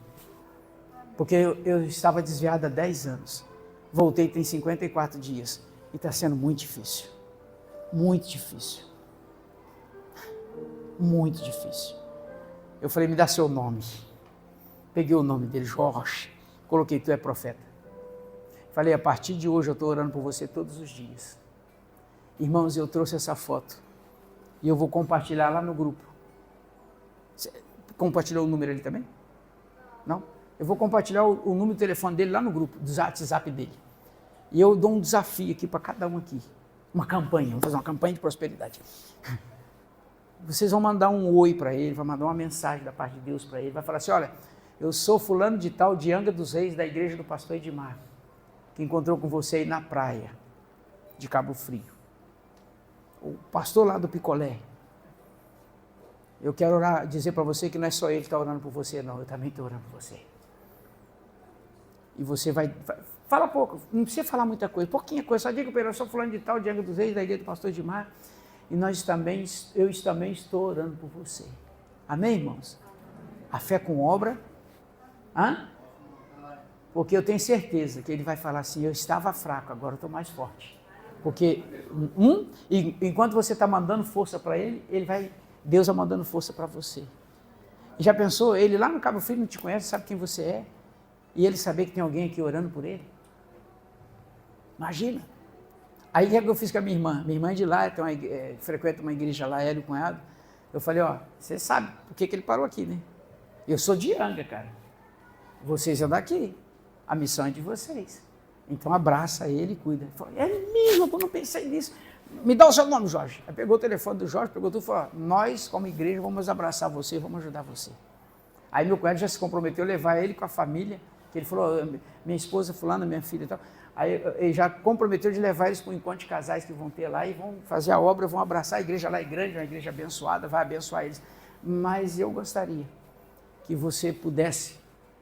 S2: Porque eu estava desviado há 10 anos. Voltei tem 54 dias e está sendo muito difícil. Muito difícil. Muito difícil. Eu falei, me dá seu nome. Peguei o nome dele, Jorge. Coloquei, tu é profeta. Falei, a partir de hoje eu estou orando por você todos os dias. Irmãos, eu trouxe essa foto e eu vou compartilhar lá no grupo. Você compartilhou o número ali também? Não? Eu vou compartilhar o número de telefone dele lá no grupo, do WhatsApp dele. E eu dou um desafio aqui para cada um aqui. Uma campanha, vamos fazer uma campanha de prosperidade. Vocês vão mandar um oi para ele, vão mandar uma mensagem da parte de Deus para ele. Vai falar assim, olha, eu sou fulano de tal, de Angra dos Reis, da igreja do pastor Edmar, que encontrou com você aí na praia de Cabo Frio. O pastor lá do Picolé. Eu quero dizer para você que não é só ele que está orando por você, não. Eu também estou orando por você. E você vai... Fala pouco, não precisa falar muita coisa. Pouquinha coisa, só diga para ele, eu sou fulano de tal, de Angra dos Reis, da igreja do pastor Edmar. E eu também estou orando por você. Amém, irmãos? A fé com obra. Porque eu tenho certeza que ele vai falar assim, eu estava fraco, agora eu estou mais forte. Porque enquanto você está mandando força para ele, Deus vai mandando força para você. E já pensou, ele lá no Cabo Frio não te conhece, sabe quem você é, e ele saber que tem alguém aqui orando por ele? Imagina. Aí o que eu fiz com a minha irmã? Minha irmã é de lá, frequenta uma igreja lá, ela e o cunhado. Eu falei, você sabe por que ele parou aqui, né? Eu sou de Angra, cara. Vocês são daqui. A missão é de vocês. Então abraça ele e cuida. Ele falou, é mesmo, eu não pensei nisso. Me dá o seu nome, Jorge. Aí pegou o telefone do Jorge, pegou tudo e falou, nós como igreja vamos abraçar você, vamos ajudar você. Aí meu cunhado já se comprometeu a levar ele com a família, que ele falou, minha esposa fulana, minha filha e tal. Aí ele já comprometeu de levar eles para um encontro de casais que vão ter lá e vão fazer a obra, vão abraçar. A igreja lá é grande, uma igreja abençoada, vai abençoar eles. Mas eu gostaria que você pudesse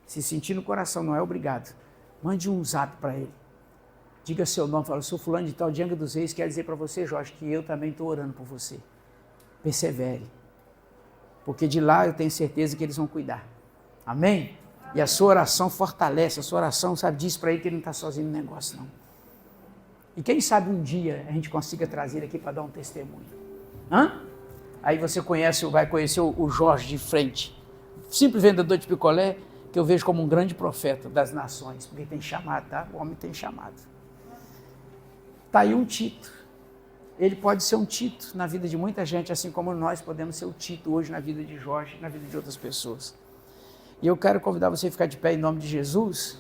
S2: se sentir no coração, não é obrigado. Mande um zap para ele. Diga seu nome, fala, eu sou fulano de tal, de Angra dos Reis, quero dizer para você, Jorge, que eu também estou orando por você. Persevere. porque de lá eu tenho certeza que eles vão cuidar. Amém? E a sua oração fortalece, a sua oração, sabe, diz para ele que ele não está sozinho no negócio, não. E quem sabe um dia a gente consiga trazer ele aqui para dar um testemunho. Aí você vai conhecer o Jorge de frente, simples vendedor de picolé, que eu vejo como um grande profeta das nações, porque tem chamado, tá? O homem tem chamado. Está aí um Tito. Ele pode ser um Tito na vida de muita gente, assim como nós podemos ser o Tito hoje na vida de Jorge, na vida de outras pessoas. E eu quero convidar você a ficar de pé em nome de Jesus,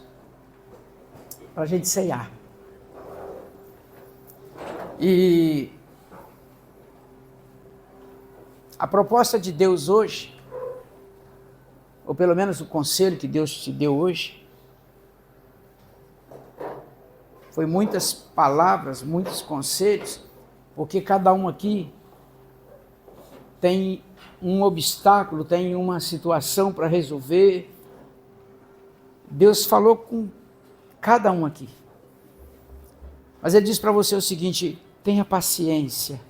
S2: para a gente ceiar. E a proposta de Deus hoje, ou pelo menos o conselho que Deus te deu hoje, foi muitas palavras, muitos conselhos, porque cada um aqui tem um obstáculo, tem uma situação para resolver. Deus falou com cada um aqui. Mas Ele diz para você o seguinte: tenha paciência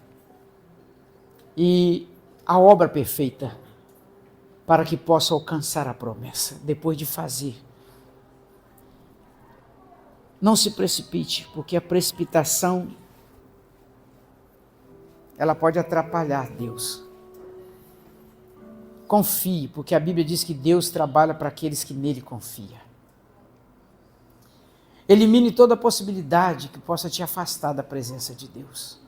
S2: e a obra perfeita, para que possa alcançar a promessa, depois de fazer. Não se precipite, porque a precipitação, ela pode atrapalhar Deus. Confie, porque a Bíblia diz que Deus trabalha para aqueles que nele confiam. Elimine toda possibilidade que possa te afastar da presença de Deus.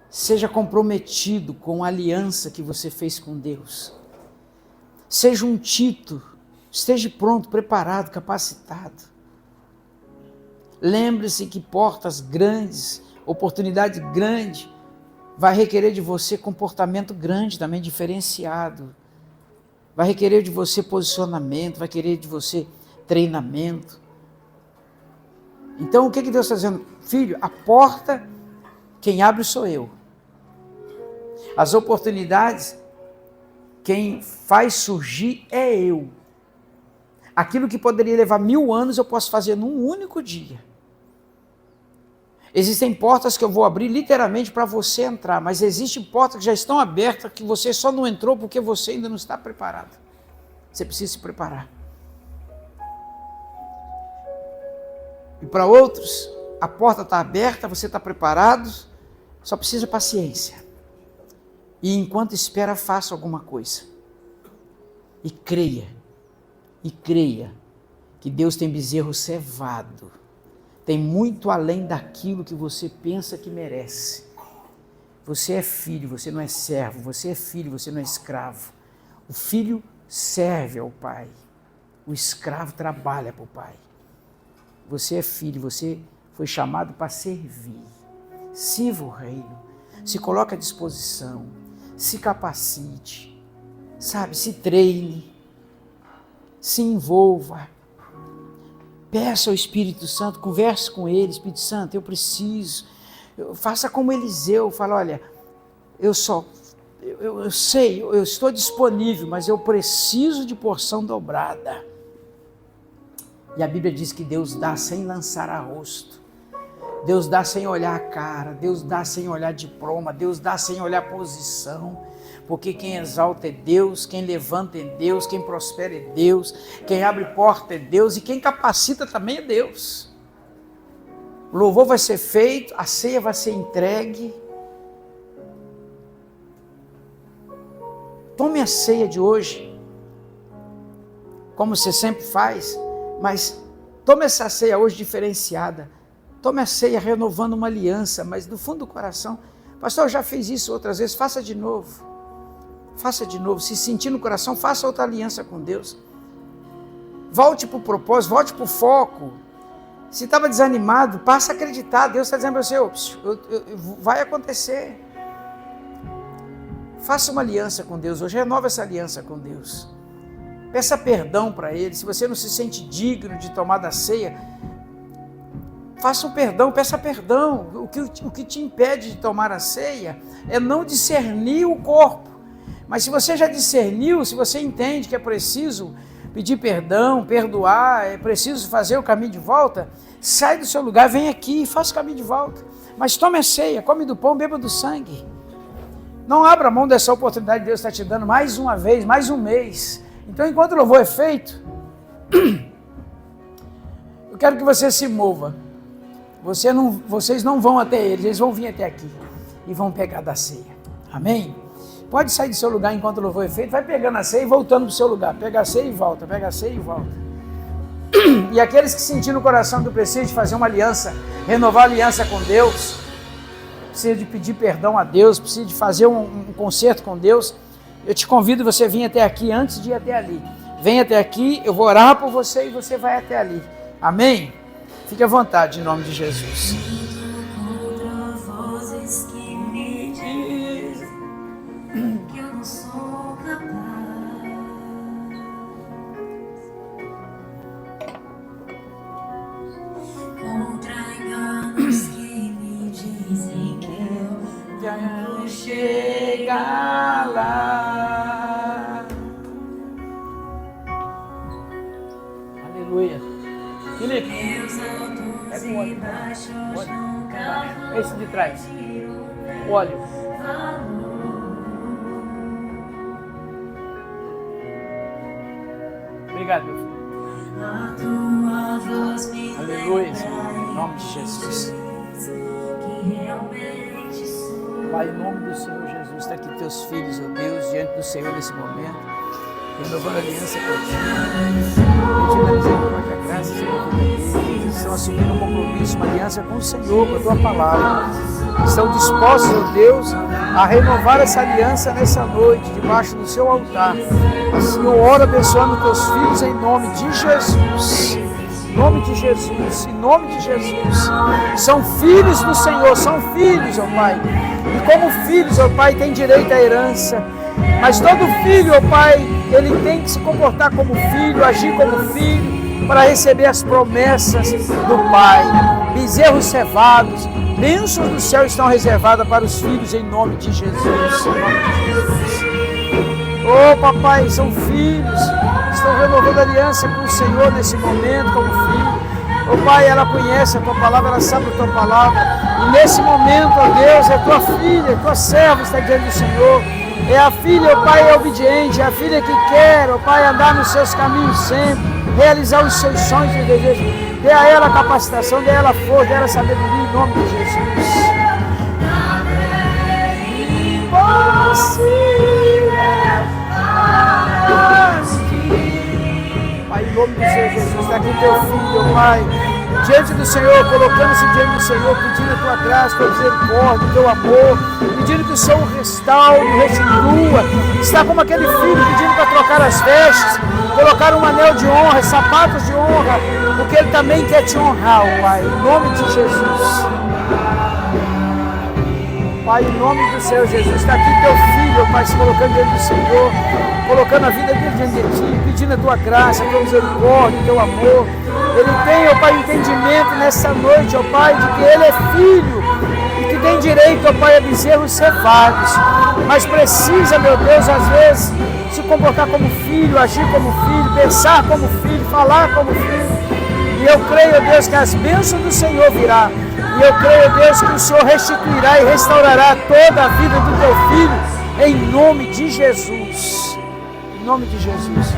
S2: Seja comprometido com a aliança que você fez com Deus. Seja um Tito, esteja pronto, preparado, capacitado. Lembre-se que portas grandes, oportunidade grande, vai requerer de você comportamento grande, também diferenciado. Vai requerer de você posicionamento, vai requerer de você treinamento. Então o que Deus está dizendo? Filho, a porta, quem abre sou eu. As oportunidades, quem faz surgir é eu. Aquilo que poderia levar 1000 anos, eu posso fazer num único dia. Existem portas que eu vou abrir literalmente para você entrar, mas existem portas que já estão abertas, que você só não entrou porque você ainda não está preparado. Você precisa se preparar. E para outros, a porta está aberta, você está preparado, só precisa paciência. E enquanto espera, faça alguma coisa. E creia que Deus tem bezerro cevado. Tem muito além daquilo que você pensa que merece. Você é filho, você não é servo. Você é filho, você não é escravo. O filho serve ao pai. O escravo trabalha para o pai. Você é filho, você foi chamado para servir. Sirva o reino. Se coloque à disposição. Se capacite. Sabe, se treine. Se envolva. Peça ao Espírito Santo, converse com ele. Espírito Santo, eu preciso. Faça como Eliseu, fala, olha, eu sei, eu estou disponível, mas eu preciso de porção dobrada. E a Bíblia diz que Deus dá sem lançar a rosto. Deus dá sem olhar a cara, Deus dá sem olhar diploma, Deus dá sem olhar posição. Porque quem exalta é Deus, quem levanta é Deus, quem prospera é Deus, quem abre porta é Deus e quem capacita também é Deus. O louvor vai ser feito, a ceia vai ser entregue. Tome a ceia de hoje, como você sempre faz, mas tome essa ceia hoje diferenciada. Tome a ceia renovando uma aliança, mas do fundo do coração, pastor, eu já fiz isso outras vezes, faça de novo. Faça de novo, se sentir no coração, faça outra aliança com Deus. Volte para o propósito, volte para o foco. Se estava desanimado, passa a acreditar. Deus está dizendo para você, vai acontecer. Faça uma aliança com Deus hoje, renova essa aliança com Deus. Peça perdão para Ele. Se você não se sente digno de tomar da ceia, faça um perdão, peça perdão. O que te impede de tomar a ceia é não discernir o corpo. Mas se você já discerniu, se você entende que é preciso pedir perdão, perdoar, é preciso fazer o caminho de volta, sai do seu lugar, vem aqui e faça o caminho de volta. Mas tome a ceia, come do pão, beba do sangue. Não abra mão dessa oportunidade que Deus está te dando mais uma vez, mais um mês. Então, enquanto o louvor é feito, eu quero que você se mova. Vocês não vão até eles vão vir até aqui e vão pegar da ceia. Amém? Pode sair do seu lugar enquanto o louvor é feito, vai pegando a ceia e voltando para o seu lugar. Pega a ceia e volta, pega a ceia e volta. E aqueles que sentiram no coração que precisam de fazer uma aliança, renovar a aliança com Deus, precisa de pedir perdão a Deus, precisa de fazer um concerto com Deus, eu te convido você vir até aqui antes de ir até ali. Vem até aqui, eu vou orar por você e você vai até ali. Amém? Fique à vontade, em nome de Jesus.
S4: Contra vozes que me dizem que eu não sou capaz. Contra enganos que me dizem que eu
S2: Já
S4: não
S2: chega lá. Aleluia. Felipe,
S4: meus altos e baixos nunca vão
S2: esse de trás.
S4: ter
S2: O óleo.
S4: valor.
S2: Obrigado, meu filho.
S4: A tua voz me
S2: Aleluia,
S4: lembra
S2: Senhor. Em nome de Jesus.
S4: que realmente sou.
S2: Pai, em nome do Senhor Jesus, está aqui teus filhos, ó Deus, diante do Senhor nesse momento, renovando a aliança contigo, pedindo a misericórdia, a graça e a vida deles. Eles estão assumindo um compromisso, uma aliança com o Senhor, com a tua palavra. Estão dispostos, ó Deus, a renovar essa aliança nessa noite, debaixo do seu altar. Assim eu oro abençoando teus filhos em nome de Jesus. Em nome de Jesus, em nome de Jesus. São filhos do Senhor, são filhos, ó Pai. E como filhos, ó Pai, tem direito à herança. Mas todo filho, ó Pai, ele tem que se comportar como filho, agir como filho, para receber as promessas do Pai. Bezerros cevados, bênçãos do céu estão reservadas para os filhos em nome de Jesus. Em nome de Jesus. Oh, papai, são filhos, estão renovando a aliança com o Senhor nesse momento, como filho. Oh, Pai, ela conhece a Tua palavra, ela sabe a Tua palavra. E nesse momento, ó Deus, é Tua filha, Tua serva está diante do Senhor. É a filha, ó Pai, é obediente, é a filha que quer, ó Pai, andar nos seus caminhos sempre, realizar os seus sonhos e desejos. Dê a ela capacitação, dê a ela força, dê a ela sabedoria em nome de Jesus. Pai, em nome do Senhor Jesus, está aqui teu filho, ó Pai, diante do Senhor, colocando-se diante do Senhor, pedindo a tua graça, tua misericórdia, teu amor, pedindo que o Senhor restaure, restitua. Está como aquele filho pedindo para trocar as vestes, colocar um anel de honra, sapatos de honra, porque ele também quer te honrar, ó Pai, em nome de Jesus. Pai, em nome do Senhor Jesus, está aqui teu filho, ó Pai, se colocando diante do Senhor, colocando a vida dele diante de ti, pedindo a tua graça, a tua misericórdia, o teu amor. Ele tem, ó Pai, entendimento nessa noite, ó Pai, de que ele é filho e que tem direito, ó Pai, a bezerros cevados, mas precisa, meu Deus, às vezes, se comportar como filho, agir como filho, pensar como filho, falar como filho. E eu creio, ó Deus, que as bênçãos do Senhor virá. E eu creio, ó Deus, que o Senhor restituirá e restaurará toda a vida do teu filho, em nome de Jesus. Em nome de Jesus.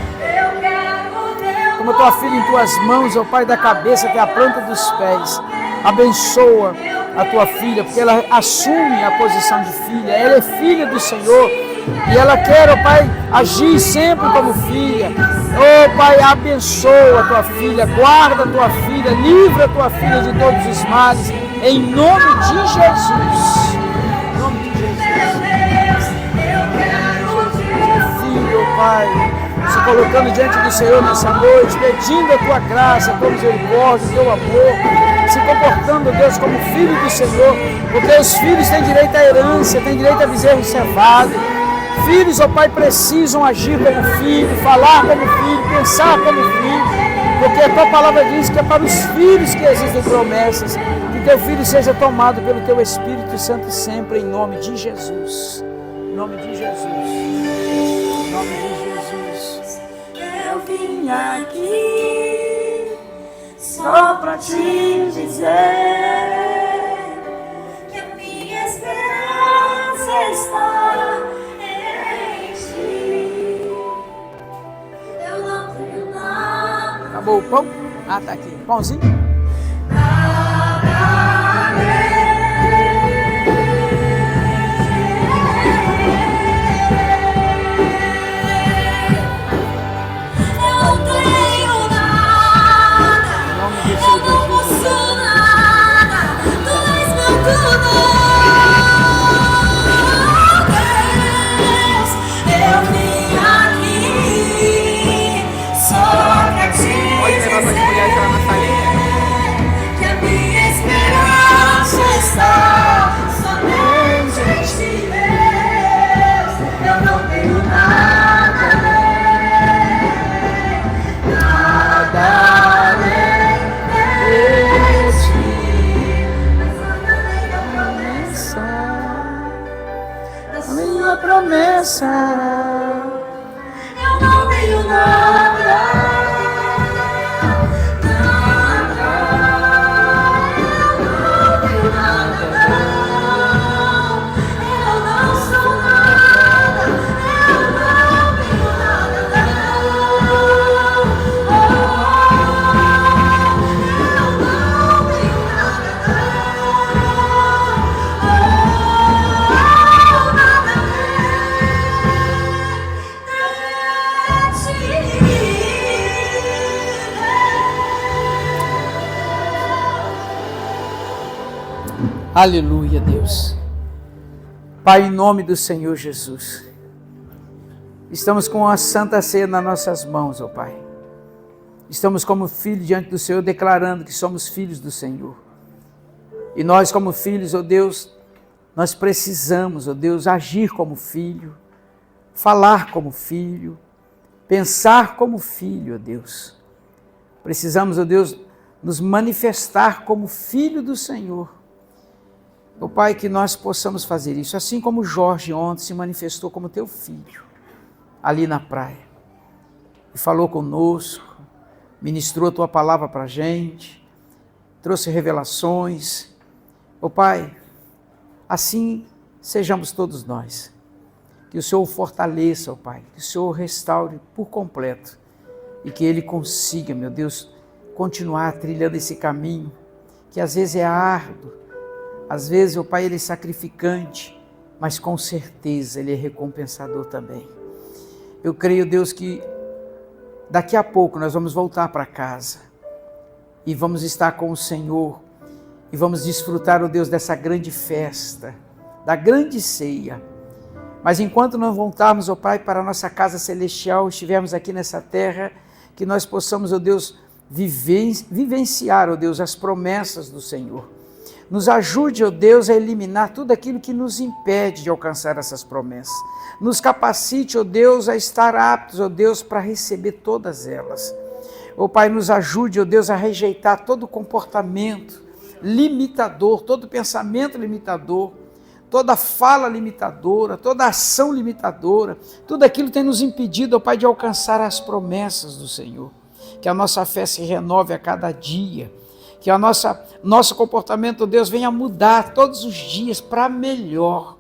S2: Como a tua filha em tuas mãos, ó Pai, da cabeça até a planta dos pés. Abençoa a tua filha, porque ela assume a posição de filha. Ela é filha do Senhor. E ela quer, ó Pai, agir sempre como filha. Ó Pai, abençoa a tua filha, guarda a tua filha, livra a tua filha de todos os males. Em nome de Jesus. Em nome de Jesus. Filho, ó Pai, se colocando diante do Senhor nessa noite, pedindo a tua graça, a tua misericórdia, o teu amor, se comportando, Deus, como filho do Senhor, porque os filhos têm direito à herança, têm direito a bezerro cevado. Filhos, ó Pai, precisam agir como filho, falar como filho, pensar como filho, porque a tua palavra diz que é para os filhos que existem promessas, que teu filho seja tomado pelo teu Espírito Santo sempre, em nome de Jesus. Em nome de Jesus. Em nome de Jesus.
S4: Eu vim aqui só pra te dizer que a minha esperança está
S2: Acabou o pão? Ah, tá aqui. Pãozinho? Promessa, eu não tenho nada, eu não tenho nada, eu não sou nada, eu não tenho nada, eu não tenho Aleluia, Deus. Pai, em nome do Senhor Jesus, estamos com a Santa Ceia nas nossas mãos, ó Pai. Estamos como filhos diante do Senhor, declarando que somos filhos do Senhor. E nós, como filhos, ó Deus, nós precisamos, ó Deus, agir como filho, falar como filho, pensar como filho, ó Deus. Precisamos, ó Deus, nos manifestar como filho do Senhor. Ó Pai, que nós possamos fazer isso, assim como Jorge ontem se manifestou como teu filho, ali na praia, e falou conosco, ministrou a tua palavra para a gente, trouxe revelações. Ó Pai, assim sejamos todos nós, que o Senhor o fortaleça, ó Pai, que o Senhor o restaure por completo, e que ele consiga, meu Deus, continuar trilhando esse caminho, que às vezes é árduo, às vezes, ó Pai, ele é sacrificante, mas com certeza ele é recompensador também. Eu creio, Deus, que daqui a pouco nós vamos voltar para casa e vamos estar com o Senhor e vamos desfrutar, ó Deus, dessa grande festa, da grande ceia. Mas enquanto nós voltarmos, ó Pai, para a nossa casa celestial, estivermos aqui nessa terra, que nós possamos, ó Deus, vivenciar, ó Deus, as promessas do Senhor. Nos ajude, ó Deus, a eliminar tudo aquilo que nos impede de alcançar essas promessas. Nos capacite, ó Deus, a estar aptos, ó Deus, para receber todas elas. Ó Pai, nos ajude, ó Deus, a rejeitar todo comportamento limitador, todo pensamento limitador, toda fala limitadora, toda ação limitadora, tudo aquilo que tem nos impedido, ó Pai, de alcançar as promessas do Senhor. Que a nossa fé se renove a cada dia, que a nosso comportamento, Deus, venha mudar todos os dias para melhor,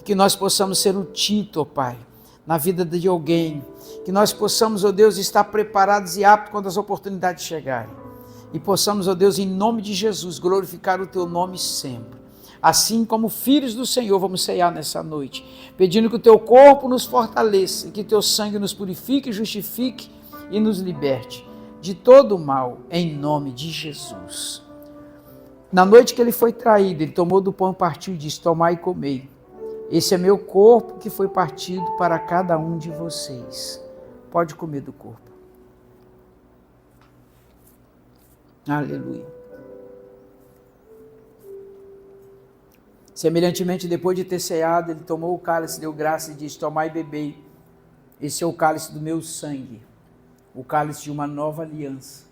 S2: que nós possamos ser um Tito, ó Pai, na vida de alguém, que nós possamos, ó Deus, estar preparados e aptos quando as oportunidades chegarem, e possamos, ó Deus, em nome de Jesus, glorificar o Teu nome sempre. Assim como filhos do Senhor, vamos ceiar nessa noite, pedindo que o Teu corpo nos fortaleça, e que Teu sangue nos purifique, justifique e nos liberte de todo o mal, em nome de Jesus. Na noite que ele foi traído, ele tomou do pão, partiu e disse: tomai e comei. Esse é meu corpo que foi partido para cada um de vocês. Pode comer do corpo. Aleluia. Semelhantemente, depois de ter ceado, ele tomou o cálice, deu graça e disse: tomai e bebei. Esse é o cálice do meu sangue, o cálice de uma nova aliança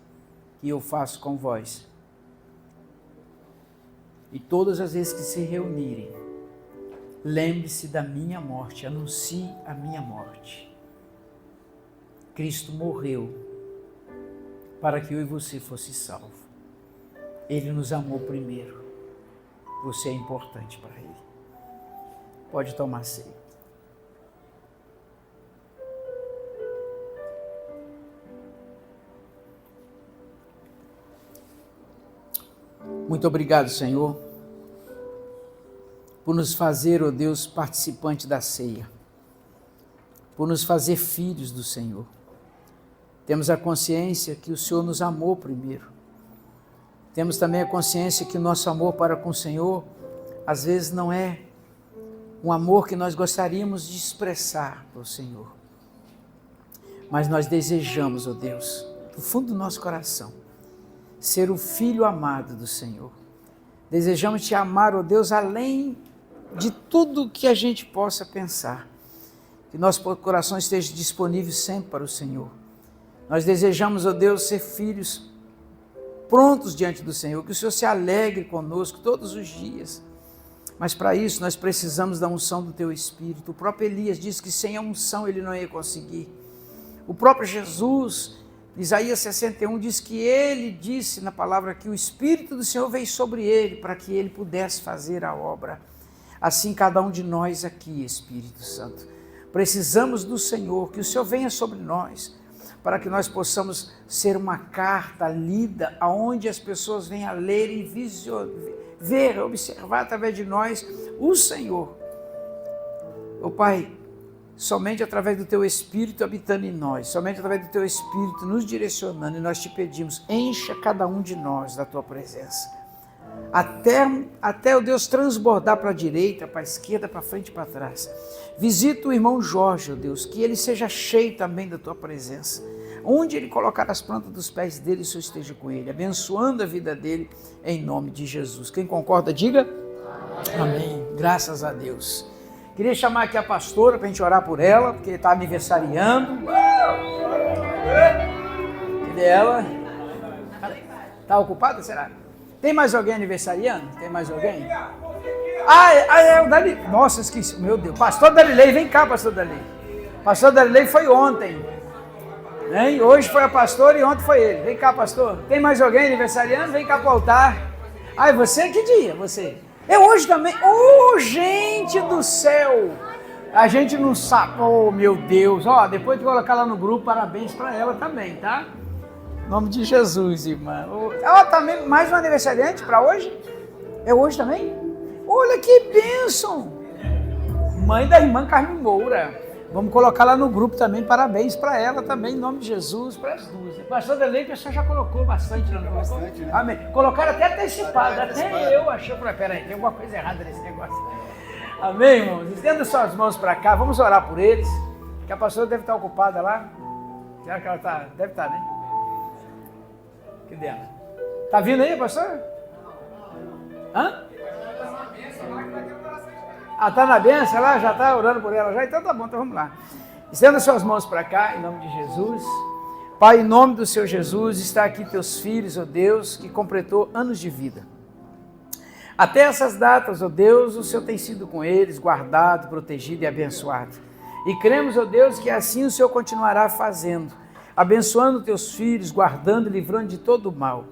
S2: que eu faço com vós. E todas as vezes que se reunirem, lembre-se da minha morte, anuncie a minha morte. Cristo morreu para que eu e você fosse salvo. Ele nos amou primeiro. Você é importante para Ele. Pode tomar ceia. Muito obrigado, Senhor, por nos fazer, ó Deus, participante da ceia, por nos fazer filhos do Senhor. Temos a consciência que o Senhor nos amou primeiro. Temos também a consciência que o nosso amor para com o Senhor, às vezes não é um amor que nós gostaríamos de expressar para o Senhor. Mas nós desejamos, ó Deus, do fundo do nosso coração, ser o filho amado do Senhor. Desejamos te amar, ó Deus, além de tudo que a gente possa pensar. Que nosso coração esteja disponível sempre para o Senhor. Nós desejamos, ó Deus, ser filhos prontos diante do Senhor, que o Senhor se alegre conosco todos os dias. Mas para isso nós precisamos da unção do Teu Espírito. O próprio Elias disse que sem a unção ele não ia conseguir. O próprio Jesus, Isaías 61, diz que ele disse na palavra que o Espírito do Senhor veio sobre ele para que ele pudesse fazer a obra. Assim cada um de nós aqui, Espírito Santo, precisamos do Senhor, que o Senhor venha sobre nós, para que nós possamos ser uma carta lida, aonde as pessoas venham a ler e ver, observar através de nós o Senhor. Ó Pai, somente através do Teu Espírito habitando em nós, somente através do Teu Espírito nos direcionando, e nós te pedimos, encha cada um de nós da Tua presença. Até o Deus transbordar para a direita, para a esquerda, para frente e para trás. Visita o irmão Jorge, ó Deus, que ele seja cheio também da Tua presença. Onde ele colocar as plantas dos pés dele, o Senhor esteja com ele, abençoando a vida dele, em nome de Jesus. Quem concorda, diga amém. Graças a Deus. Queria chamar aqui a pastora para a gente orar por ela, porque está aniversariando. Cadê ela? Está ocupada, será? Tem mais alguém aniversariando? Tem mais alguém? É o Dali. Nossa, esqueci. Meu Deus. Pastor Dalilei, vem cá, pastor Dalilei. Pastor Dalilei foi ontem. Hein? Hoje foi a pastora e ontem foi ele. Vem cá, pastor. Tem mais alguém aniversariando? Vem cá para o altar. Você que dia? Você? Eu hoje também. Gente do céu. A gente não sabe. Meu Deus. Depois de colocar lá no grupo, parabéns para ela também, tá? Em nome de Jesus, irmã. Também mais um aniversariante para hoje? É hoje também? Olha que bênção! Mãe da irmã Carmen Moura. Vamos colocar lá no grupo também, parabéns para ela também, em nome de Jesus, para as duas. Pastor Delei, o pessoal já colocou bastante lá no grupo. Bastante, né? Amém. Colocaram até antecipado, até eu achei, peraí, tem alguma coisa errada nesse negócio. Amém, irmãos? Estenda suas mãos para cá, vamos orar por eles, que a pastora deve estar ocupada lá. Será que ela está? Deve estar, né? Cadê ela? Tá vindo aí, pastor? Hã? Tá na bênção lá? Já está orando por ela já? Então tá bom, então vamos lá. Estenda suas mãos para cá, em nome de Jesus. Pai, em nome do Senhor Jesus, está aqui teus filhos, ó Deus, que completou anos de vida. Até essas datas, ó Deus, o Senhor tem sido com eles, guardado, protegido e abençoado. E cremos, ó Deus, que assim o Senhor continuará fazendo, abençoando teus filhos, guardando e livrando de todo o mal.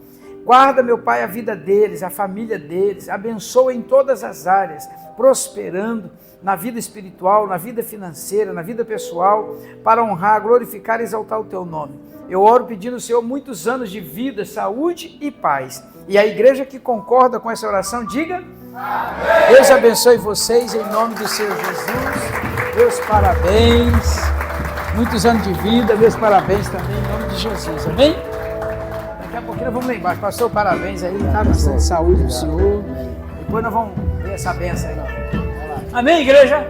S2: Guarda, meu Pai, a vida deles, a família deles, abençoa em todas as áreas, prosperando na vida espiritual, na vida financeira, na vida pessoal, para honrar, glorificar e exaltar o Teu nome. Eu oro pedindo, Senhor, muitos anos de vida, saúde e paz. E a igreja que concorda com essa oração, diga amém. Deus abençoe vocês em nome do Senhor Jesus. Deus, parabéns. Muitos anos de vida, meus parabéns também em nome de Jesus. Amém? Daqui a pouquinho vamos lá embaixo. Pastor, parabéns aí, tá? Bastante saúde do Senhor. Depois nós vamos ver essa benção aí. Amém, igreja?